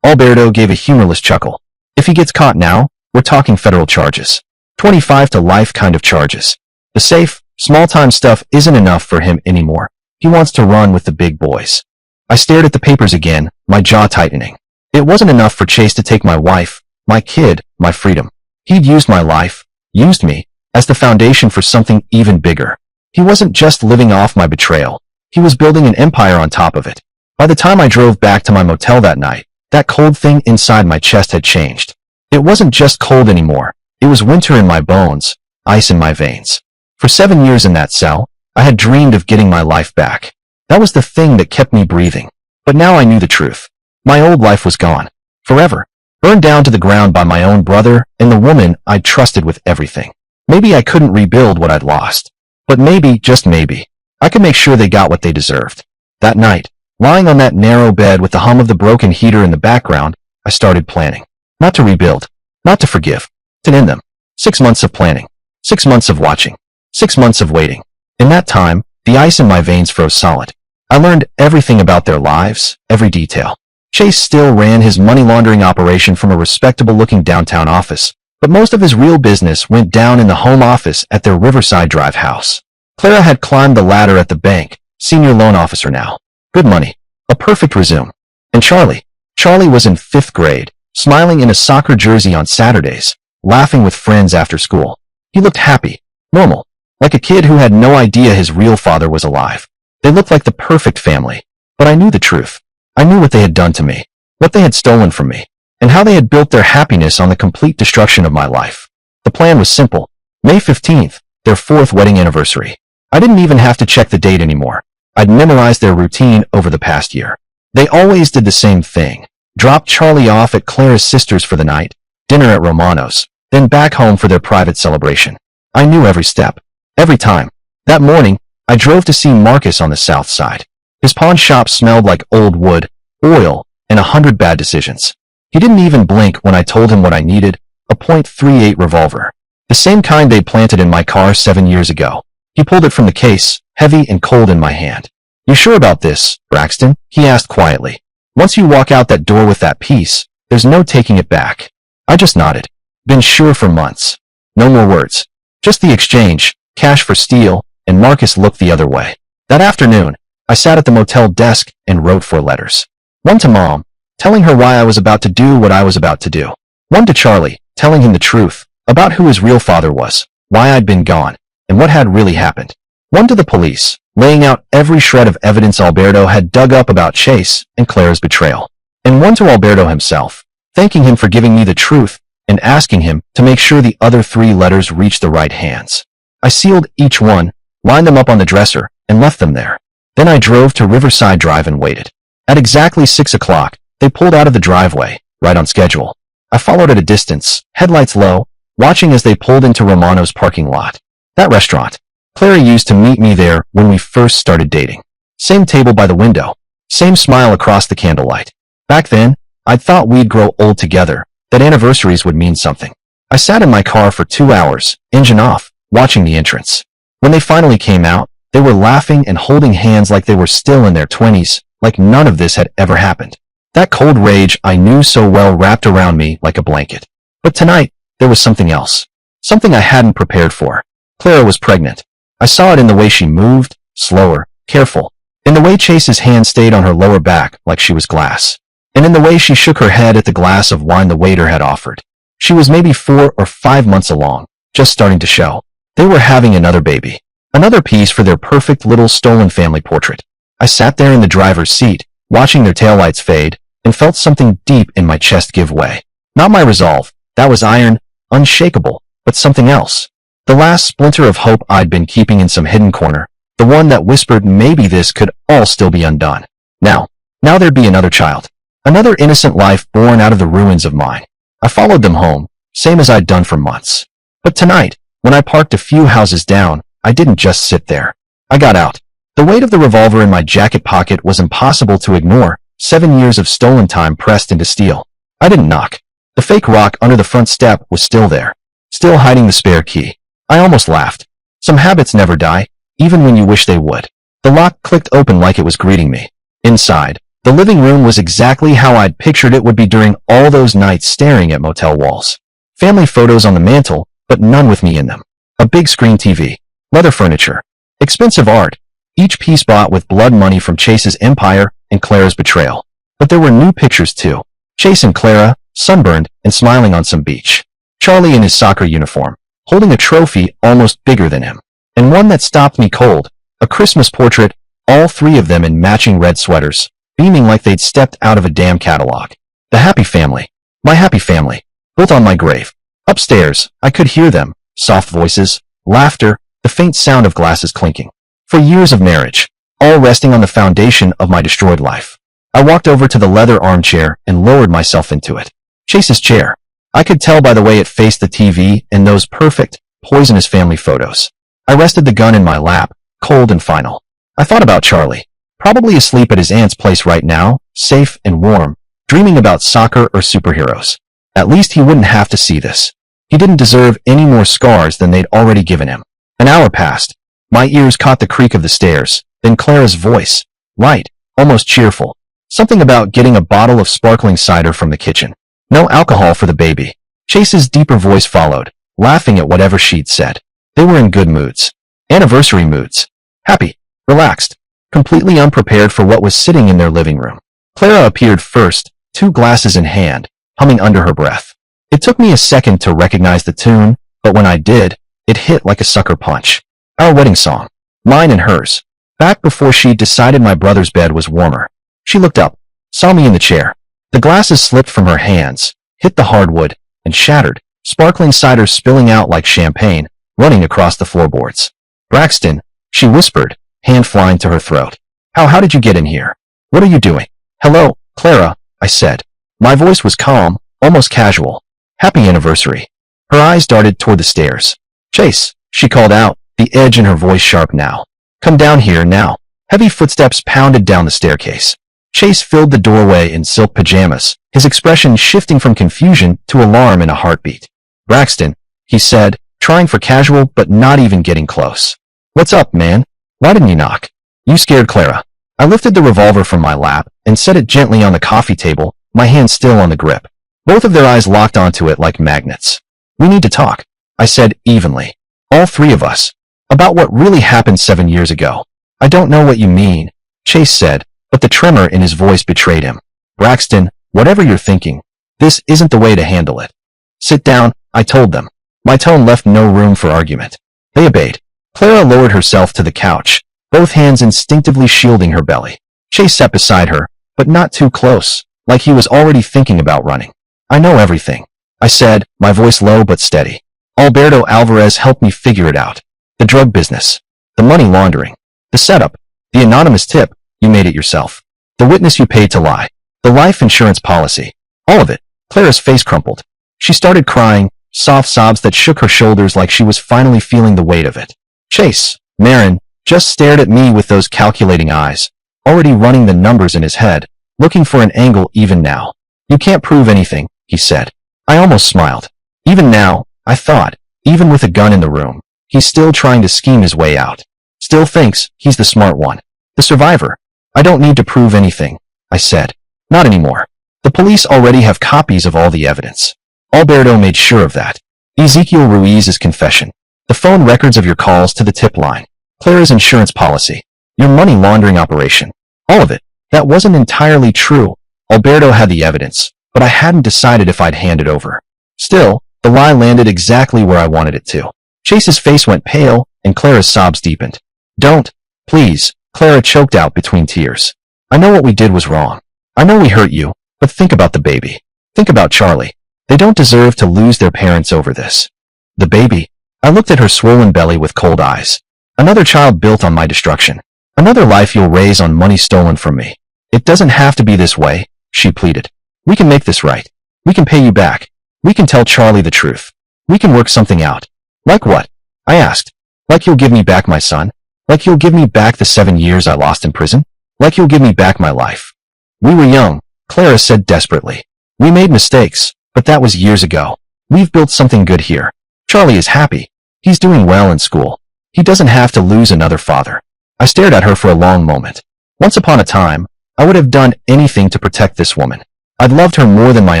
Alberto gave a humorless chuckle. "If he gets caught now, we're talking federal charges. 25 to life kind of charges. The safe, small-time stuff isn't enough for him anymore. He wants to run with the big boys." I stared at the papers again, my jaw tightening. It wasn't enough for Chase to take my wife, my kid, my freedom. He'd used my life, used me, as the foundation for something even bigger. He wasn't just living off my betrayal. He was building an empire on top of it. By the time I drove back to my motel that night, that cold thing inside my chest had changed. It wasn't just cold anymore. It was winter in my bones, ice in my veins. For 7 years in that cell, I had dreamed of getting my life back. That was the thing that kept me breathing. But now I knew the truth. My old life was gone. Forever. Burned down to the ground by my own brother and the woman I'd trusted with everything. Maybe I couldn't rebuild what I'd lost. But maybe, just maybe, I could make sure they got what they deserved. That night, lying on that narrow bed with the hum of the broken heater in the background, I started planning. Not to rebuild. Not to forgive. To end them. 6 months of planning. 6 months of watching. 6 months of waiting. In that time, the ice in my veins froze solid. I learned everything about their lives, every detail. Chase still ran his money laundering operation from a respectable-looking downtown office, but most of his real business went down in the home office at their Riverside Drive house. Clara had climbed the ladder at the bank, senior loan officer now. Good money. A perfect resume. And Charlie. Charlie was in 5th grade, smiling in a soccer jersey on Saturdays, laughing with friends after school. He looked happy, normal, like a kid who had no idea his real father was alive. They looked like the perfect family. But I knew the truth. I knew what they had done to me, what they had stolen from me, and how they had built their happiness on the complete destruction of my life. The plan was simple. May 15th, their 4th wedding anniversary. I didn't even have to check the date anymore. I'd memorized their routine over the past year. They always did the same thing. Dropped Charlie off at Clara's sister's for the night, dinner at Romano's, then back home for their private celebration. I knew every step. Every time. That morning, I drove to see Marcus on the south side. His pawn shop smelled like old wood, oil, and 100 bad decisions. He didn't even blink when I told him what I needed, a .38 revolver. The same kind they planted in my car 7 years ago. He pulled it from the case, heavy and cold in my hand. "You sure about this, Braxton?" he asked quietly. "Once you walk out that door with that piece, there's no taking it back." I just nodded. Been sure for months. No more words. Just the exchange, cash for steel, and Marcus looked the other way. That afternoon, I sat at the motel desk and wrote 4 letters. One to Mom, telling her why I was about to do what I was about to do. One to Charlie, telling him the truth, about who his real father was, why I'd been gone, and what had really happened. One to the police, laying out every shred of evidence Alberto had dug up about Chase and Clara's betrayal. And one to Alberto himself, thanking him for giving me the truth and asking him to make sure the other 3 letters reached the right hands. I sealed each one, lined them up on the dresser, and left them there. Then I drove to Riverside Drive and waited. At exactly 6 o'clock, they pulled out of the driveway, right on schedule. I followed at a distance, headlights low, watching as they pulled into Romano's parking lot. That restaurant. Clara used to meet me there when we first started dating. Same table by the window. Same smile across the candlelight. Back then, I'd thought we'd grow old together, that anniversaries would mean something. I sat in my car for 2 hours, engine off, watching the entrance. When they finally came out, they were laughing and holding hands like they were still in their 20s, like none of this had ever happened. That cold rage I knew so well wrapped around me like a blanket. But tonight, there was something else. Something I hadn't prepared for. Clara was pregnant. I saw it in the way she moved, slower, careful. In the way Chase's hand stayed on her lower back like she was glass. And in the way she shook her head at the glass of wine the waiter had offered. She was maybe 4 or 5 months along, just starting to show. They were having another baby. Another piece for their perfect little stolen family portrait. I sat there in the driver's seat, watching their taillights fade, and felt something deep in my chest give way. Not my resolve, that was iron, unshakable, but something else. The last splinter of hope I'd been keeping in some hidden corner, the one that whispered maybe this could all still be undone. Now there'd be another child. Another innocent life born out of the ruins of mine. I followed them home, same as I'd done for months. But tonight, when I parked a few houses down, I didn't just sit there. I got out. The weight of the revolver in my jacket pocket was impossible to ignore, 7 years of stolen time pressed into steel. I didn't knock. The fake rock under the front step was still there, still hiding the spare key. I almost laughed. Some habits never die, even when you wish they would. The lock clicked open like it was greeting me. Inside, the living room was exactly how I'd pictured it would be during all those nights staring at motel walls. Family photos on the mantle, but none with me in them. A big screen TV, leather furniture, expensive art, each piece bought with blood money from Chase's empire and Clara's betrayal. But there were new pictures too. Chase and Clara, sunburned and smiling on some beach. Charlie in his soccer uniform, holding a trophy almost bigger than him. And one that stopped me cold, a Christmas portrait, all three of them in matching red sweaters, beaming like they'd stepped out of a damn catalog. The happy family. My happy family. Built on my grave. Upstairs, I could hear them, soft voices, laughter, the faint sound of glasses clinking. For years of marriage, all resting on the foundation of my destroyed life. I walked over to the leather armchair and lowered myself into it. Chase's chair. I could tell by the way it faced the TV and those perfect, poisonous family photos. I rested the gun in my lap, cold and final. I thought about Charlie. Probably asleep at his aunt's place right now, safe and warm, dreaming about soccer or superheroes. At least he wouldn't have to see this. He didn't deserve any more scars than they'd already given him. An hour passed. My ears caught the creak of the stairs, then Clara's voice, light, almost cheerful. Something about getting a bottle of sparkling cider from the kitchen. No alcohol for the baby. Chase's deeper voice followed, laughing at whatever she'd said. They were in good moods. Anniversary moods. Happy, relaxed, completely unprepared for what was sitting in their living room. Clara appeared first, 2 glasses in hand, humming under her breath. It took me a second to recognize the tune, but when I did, it hit like a sucker punch. Our wedding song. Mine and hers. Back before she'd decided my brother's bed was warmer. She looked up, saw me in the chair. The glasses slipped from her hands, hit the hardwood, and shattered, sparkling cider spilling out like champagne, running across the floorboards. Braxton, she whispered, hand flying to her throat. How did you get in here? What are you doing? Hello, Clara, I said. My voice was calm, almost casual. Happy anniversary. Her eyes darted toward the stairs. Chase, she called out, the edge in her voice sharp now. Come down here now. Heavy footsteps pounded down the staircase. Chase filled the doorway in silk pajamas, his expression shifting from confusion to alarm in a heartbeat. Braxton, he said, trying for casual but not even getting close. What's up, man? Why didn't you knock? You scared Clara. I lifted the revolver from my lap and set it gently on the coffee table, my hand still on the grip. Both of their eyes locked onto it like magnets. We need to talk, I said evenly. All three of us. About what really happened 7 years ago. I don't know what you mean, Chase said, but the tremor in his voice betrayed him. Braxton, whatever you're thinking, this isn't the way to handle it. Sit down, I told them. My tone left no room for argument. They obeyed. Clara lowered herself to the couch, both hands instinctively shielding her belly. Chase sat beside her, but not too close, like he was already thinking about running. I know everything, I said, my voice low but steady. Alberto Alvarez helped me figure it out. The drug business, the money laundering, the setup, the anonymous tip, you made it yourself. The witness you paid to lie, the life insurance policy, all of it. Clara's face crumpled. She started crying, soft sobs that shook her shoulders like she was finally feeling the weight of it. Chase, Marin, just stared at me with those calculating eyes, already running the numbers in his head, looking for an angle even now. You can't prove anything, he said. I almost smiled. Even now, I thought, even with a gun in the room, he's still trying to scheme his way out. Still thinks he's the smart one. The survivor. I don't need to prove anything, I said. Not anymore. The police already have copies of all the evidence. Alberto made sure of that. Ezekiel Ruiz's confession. The phone records of your calls to the tip line. Clara's insurance policy. Your money laundering operation. All of it. That wasn't entirely true. Alberto had the evidence, but I hadn't decided if I'd hand it over. Still, the lie landed exactly where I wanted it to. Chase's face went pale, and Clara's sobs deepened. Don't, please, Clara choked out between tears. I know what we did was wrong. I know we hurt you, but think about the baby. Think about Charlie. They don't deserve to lose their parents over this. The baby? I looked at her swollen belly with cold eyes. Another child built on my destruction. Another life you'll raise on money stolen from me. It doesn't have to be this way, she pleaded. We can make this right. We can pay you back. We can tell Charlie the truth. We can work something out. Like what? I asked. Like you'll give me back my son? Like you'll give me back the 7 years I lost in prison? Like you'll give me back my life? We were young, Clara said desperately. We made mistakes, but that was years ago. We've built something good here. Charlie is happy. He's doing well in school. He doesn't have to lose another father. I stared at her for a long moment. Once upon a time, I would have done anything to protect this woman. I'd loved her more than my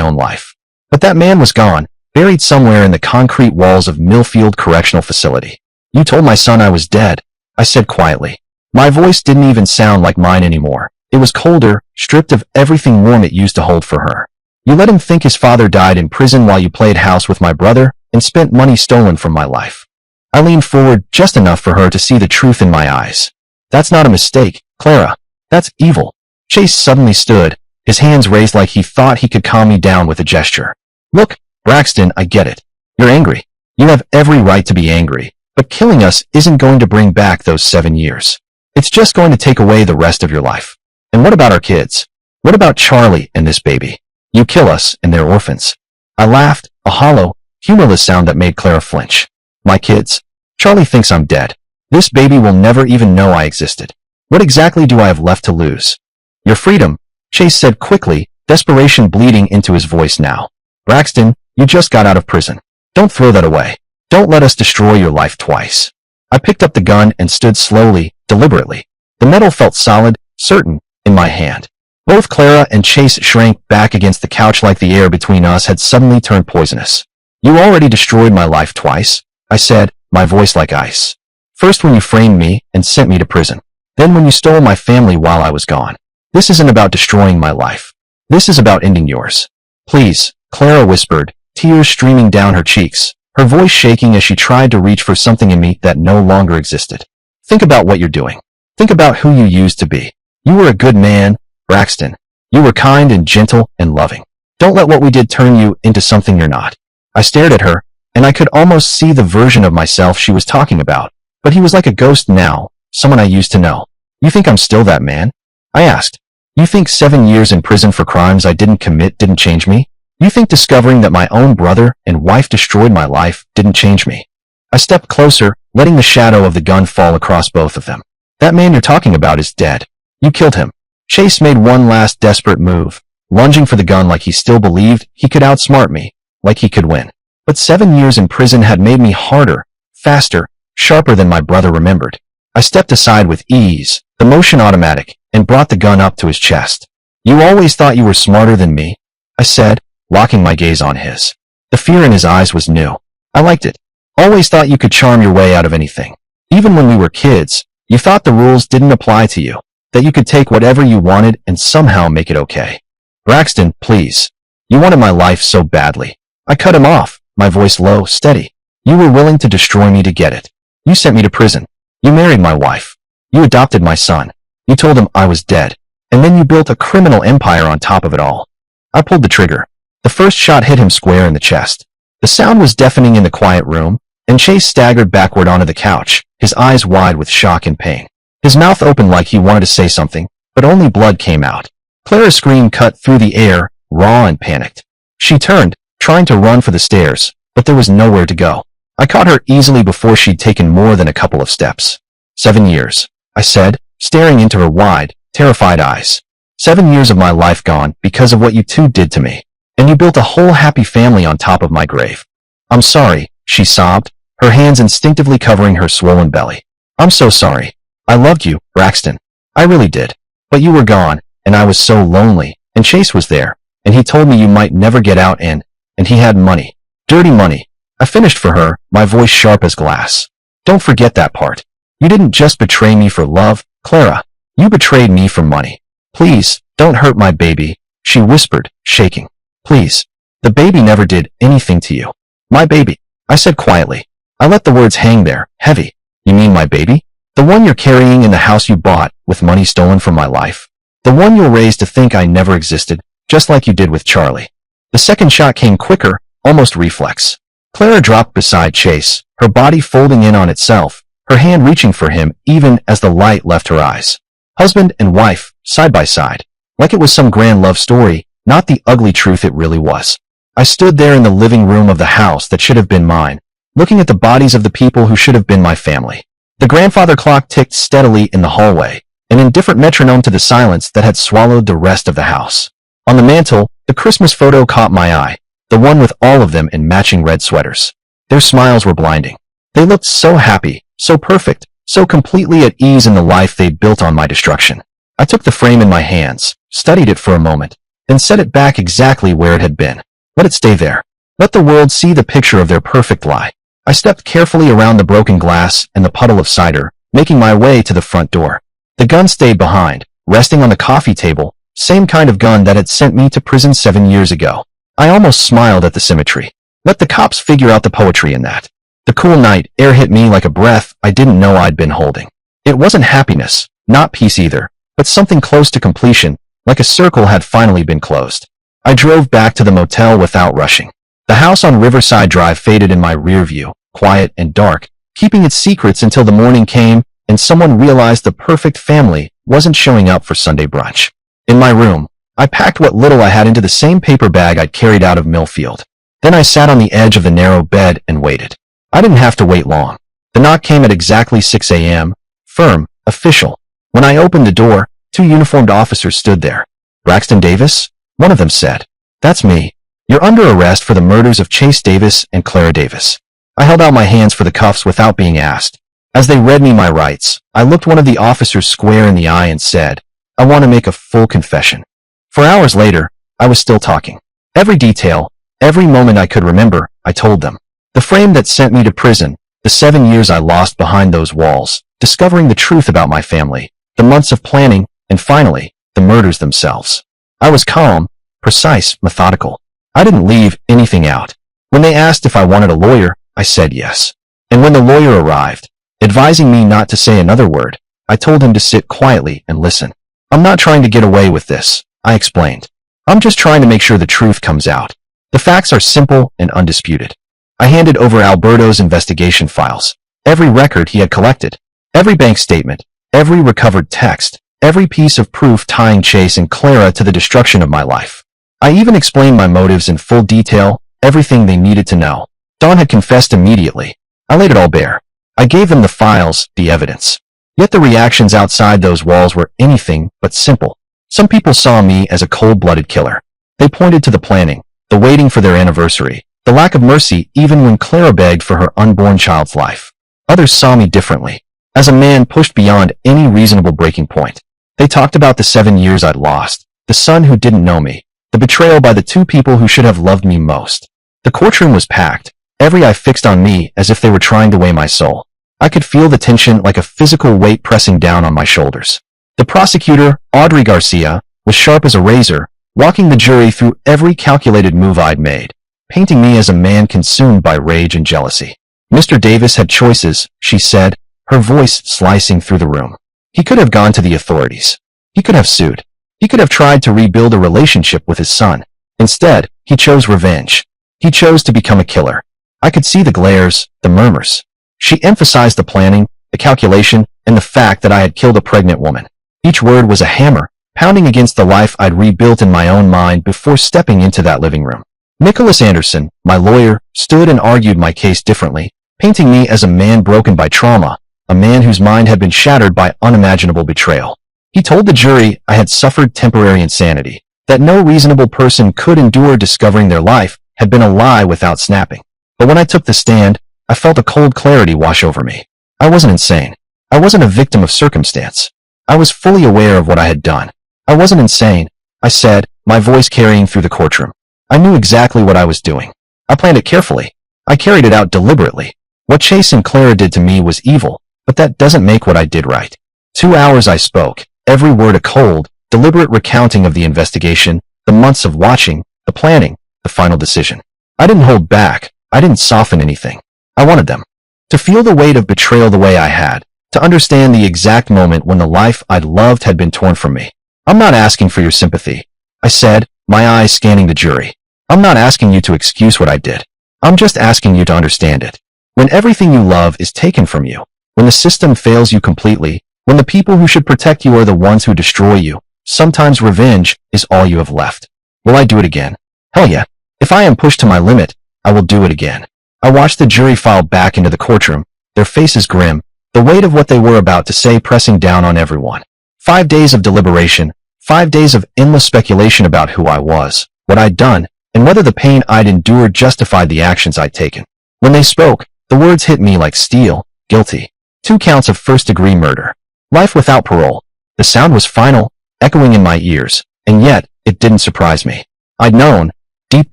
own life. But that man was gone, buried somewhere in the concrete walls of Millfield Correctional Facility. You told my son I was dead, I said quietly. My voice didn't even sound like mine anymore. It was colder, stripped of everything warm it used to hold for her. You let him think his father died in prison while you played house with my brother and spent money stolen from my life. I leaned forward just enough for her to see the truth in my eyes. That's not a mistake, Clara. That's evil. Chase suddenly stood, his hands raised like he thought he could calm me down with a gesture. Look, Braxton, I get it. You're angry. You have every right to be angry, but killing us isn't going to bring back those 7 years. It's just going to take away the rest of your life. And what about our kids? What about Charlie and this baby? You kill us and they're orphans. I laughed, a hollow, humorless sound that made Clara flinch. My kids? Charlie thinks I'm dead. This baby will never even know I existed. What exactly do I have left to lose? Your freedom, Chase said quickly, desperation bleeding into his voice now. Braxton, you just got out of prison. Don't throw that away. Don't let us destroy your life twice. I picked up the gun and stood slowly, deliberately. The metal felt solid, certain, in my hand. Both Clara and Chase shrank back against the couch like the air between us had suddenly turned poisonous. You already destroyed my life twice, I said, my voice like ice. First when you framed me and sent me to prison. Then when you stole my family while I was gone. This isn't about destroying my life. This is about ending yours. Please, Clara whispered, tears streaming down her cheeks, her voice shaking as she tried to reach for something in me that no longer existed. Think about what you're doing. Think about who you used to be. You were a good man, Braxton. You were kind and gentle and loving. Don't let what we did turn you into something you're not. I stared at her, and I could almost see the version of myself she was talking about, but he was like a ghost now, someone I used to know. You think I'm still that man? I asked. You think 7 years in prison for crimes I didn't commit didn't change me? You think discovering that my own brother and wife destroyed my life didn't change me? I stepped closer, letting the shadow of the gun fall across both of them. That man you're talking about is dead. You killed him. Chase made one last desperate move, lunging for the gun like he still believed he could outsmart me, like he could win. But 7 years in prison had made me harder, faster, sharper than my brother remembered. I stepped aside with ease, the motion automatic, and brought the gun up to his chest. You always thought you were smarter than me, I said, locking my gaze on his. The fear in his eyes was new. I liked it. Always thought you could charm your way out of anything. Even when we were kids, you thought the rules didn't apply to you, that you could take whatever you wanted and somehow make it okay. Braxton, please. You wanted my life so badly. I cut him off, my voice low, steady. You were willing to destroy me to get it. You sent me to prison. You married my wife. You adopted my son. You told him I was dead. And then you built a criminal empire on top of it all. I pulled the trigger. The first shot hit him square in the chest. The sound was deafening in the quiet room, and Chase staggered backward onto the couch, his eyes wide with shock and pain. His mouth opened like he wanted to say something, but only blood came out. Clara's scream cut through the air, raw and panicked. She turned, trying to run for the stairs, but there was nowhere to go. I caught her easily before she'd taken more than a couple of steps. 7 years, I said, staring into her wide, terrified eyes. 7 years of my life gone because of what you two did to me. And you built a whole happy family on top of my grave. I'm sorry, she sobbed, her hands instinctively covering her swollen belly. I'm so sorry. I loved you, Braxton. I really did. But you were gone, and I was so lonely, and Chase was there, and he told me you might never get out and he had money. Dirty money. I finished for her, my voice sharp as glass. Don't forget that part. You didn't just betray me for love, Clara. You betrayed me for money. Please, don't hurt my baby, she whispered, shaking. Please. The baby never did anything to you. My baby, I said quietly. I let the words hang there, heavy. You mean my baby? The one you're carrying in the house you bought with money stolen from my life? The one you'll raise to think I never existed, just like you did with Charlie? The second shot came quicker, almost reflex. Clara dropped beside Chase, her body folding in on itself, her hand reaching for him even as the light left her eyes. Husband and wife, side by side. Like it was some grand love story, not the ugly truth it really was. I stood there in the living room of the house that should have been mine, looking at the bodies of the people who should have been my family. The grandfather clock ticked steadily in the hallway, an indifferent metronome to the silence that had swallowed the rest of the house. On the mantel, the Christmas photo caught my eye, the one with all of them in matching red sweaters. Their smiles were blinding. They looked so happy, so perfect, so completely at ease in the life they'd built on my destruction. I took the frame in my hands, studied it for a moment, then set it back exactly where it had been. Let it stay there. Let the world see the picture of their perfect lie. I stepped carefully around the broken glass and the puddle of cider, making my way to the front door. The gun stayed behind, resting on the coffee table, same kind of gun that had sent me to prison 7 years ago. I almost smiled at the symmetry. Let the cops figure out the poetry in that. The cool night air hit me like a breath I didn't know I'd been holding. It wasn't happiness, not peace either, but something close to completion, like a circle had finally been closed. I drove back to the motel without rushing. The house on Riverside Drive faded in my rear view, quiet and dark, keeping its secrets until the morning came and someone realized the perfect family wasn't showing up for Sunday brunch. In my room, I packed what little I had into the same paper bag I'd carried out of Millfield. Then I sat on the edge of the narrow bed and waited. I didn't have to wait long. The knock came at exactly 6 a.m., firm, official. When I opened the door, 2 uniformed officers stood there. Braxton Davis? One of them said. That's me. You're under arrest for the murders of Chase Davis and Clara Davis. I held out my hands for the cuffs without being asked. As they read me my rights, I looked one of the officers square in the eye and said, I want to make a full confession. For hours later, I was still talking. Every detail, every moment I could remember, I told them. The frame that sent me to prison, the 7 years I lost behind those walls, discovering the truth about my family, the months of planning, and finally, the murders themselves. I was calm, precise, methodical. I didn't leave anything out. When they asked if I wanted a lawyer, I said yes. And when the lawyer arrived, advising me not to say another word, I told him to sit quietly and listen. I'm not trying to get away with this, I explained. I'm just trying to make sure the truth comes out. The facts are simple and undisputed. I handed over Alberto's investigation files, every record he had collected, every bank statement, every recovered text, every piece of proof tying Chase and Clara to the destruction of my life. I even explained my motives in full detail, everything they needed to know. Dawn had confessed immediately. I laid it all bare. I gave them the files, the evidence. Yet the reactions outside those walls were anything but simple. Some people saw me as a cold-blooded killer. They pointed to the planning, the waiting for their anniversary, the lack of mercy even when Clara begged for her unborn child's life. Others saw me differently, as a man pushed beyond any reasonable breaking point. They talked about the 7 years I'd lost, the son who didn't know me, the betrayal by the 2 people who should have loved me most. The courtroom was packed, every eye fixed on me as if they were trying to weigh my soul. I could feel the tension like a physical weight pressing down on my shoulders. The prosecutor, Audrey Garcia, was sharp as a razor, walking the jury through every calculated move I'd made, painting me as a man consumed by rage and jealousy. Mr. Davis had choices, she said, her voice slicing through the room. He could have gone to the authorities. He could have sued. He could have tried to rebuild a relationship with his son. Instead, he chose revenge. He chose to become a killer. I could see the glares, the murmurs. She emphasized the planning, the calculation, and the fact that I had killed a pregnant woman. Each word was a hammer, pounding against the life I'd rebuilt in my own mind before stepping into that living room. Nicholas Anderson, my lawyer, stood and argued my case differently, painting me as a man broken by trauma, a man whose mind had been shattered by unimaginable betrayal. He told the jury I had suffered temporary insanity, that no reasonable person could endure discovering their life had been a lie without snapping. But when I took the stand, I felt a cold clarity wash over me. I wasn't insane. I wasn't a victim of circumstance. I was fully aware of what I had done. I wasn't insane, I said, my voice carrying through the courtroom. I knew exactly what I was doing. I planned it carefully. I carried it out deliberately. What Chase and Clara did to me was evil, but that doesn't make what I did right. 2 hours I spoke, every word a cold, deliberate recounting of the investigation, the months of watching, the planning, the final decision. I didn't hold back. I didn't soften anything. I wanted them. To feel the weight of betrayal the way I had, to understand the exact moment when the life I'd loved had been torn from me. I'm not asking for your sympathy, I said, my eyes scanning the jury. I'm not asking you to excuse what I did. I'm just asking you to understand it. When everything you love is taken from you, when the system fails you completely, when the people who should protect you are the ones who destroy you, sometimes revenge is all you have left. Will I do it again? Hell yeah. If I am pushed to my limit, I will do it again. I watched the jury file back into the courtroom, their faces grim, the weight of what they were about to say pressing down on everyone. 5 days of deliberation, 5 days of endless speculation about who I was, what I'd done, and whether the pain I'd endured justified the actions I'd taken. When they spoke, the words hit me like steel. Guilty. 2 counts of first-degree murder. Life without parole. The sound was final, echoing in my ears, and yet, it didn't surprise me. I'd known, deep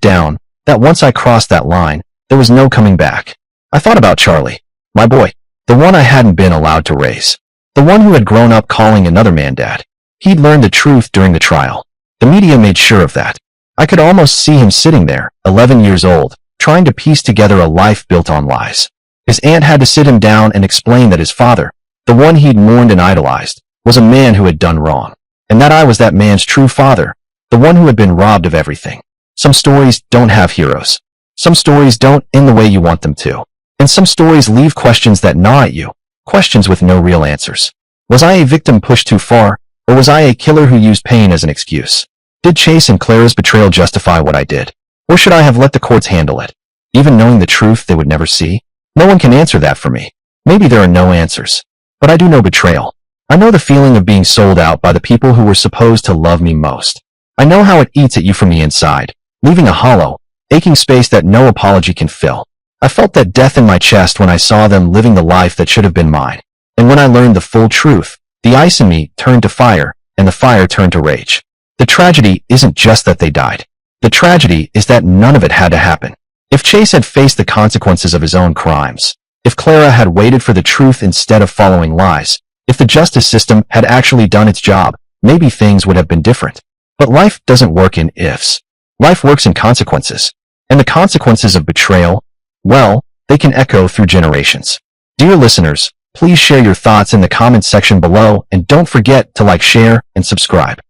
down, that once I crossed that line, there was no coming back. I thought about Charlie, my boy, the one I hadn't been allowed to raise, the one who had grown up calling another man dad. He'd learned the truth during the trial. The media made sure of that. I could almost see him sitting there, 11 years old, trying to piece together a life built on lies. His aunt had to sit him down and explain that his father, the one he'd mourned and idolized, was a man who had done wrong, and that I was that man's true father, the one who had been robbed of everything. Some stories don't have heroes. Some stories don't end the way you want them to. And some stories leave questions that gnaw at you, questions with no real answers. Was I a victim pushed too far, or was I a killer who used pain as an excuse? Did Chase and Clara's betrayal justify what I did? Or should I have let the courts handle it? Even knowing the truth they would never see? No one can answer that for me. Maybe there are no answers. But I do know betrayal. I know the feeling of being sold out by the people who were supposed to love me most. I know how it eats at you from the inside, leaving a hollow, aching space that no apology can fill. I felt that death in my chest when I saw them living the life that should have been mine. And when I learned the full truth, the ice in me turned to fire, and the fire turned to rage. The tragedy isn't just that they died. The tragedy is that none of it had to happen. If Chase had faced the consequences of his own crimes, if Clara had waited for the truth instead of following lies, if the justice system had actually done its job, maybe things would have been different. But life doesn't work in ifs. Life works in consequences. And the consequences of betrayal, well, they can echo through generations. Dear listeners, please share your thoughts in the comments section below and don't forget to like, share, and subscribe.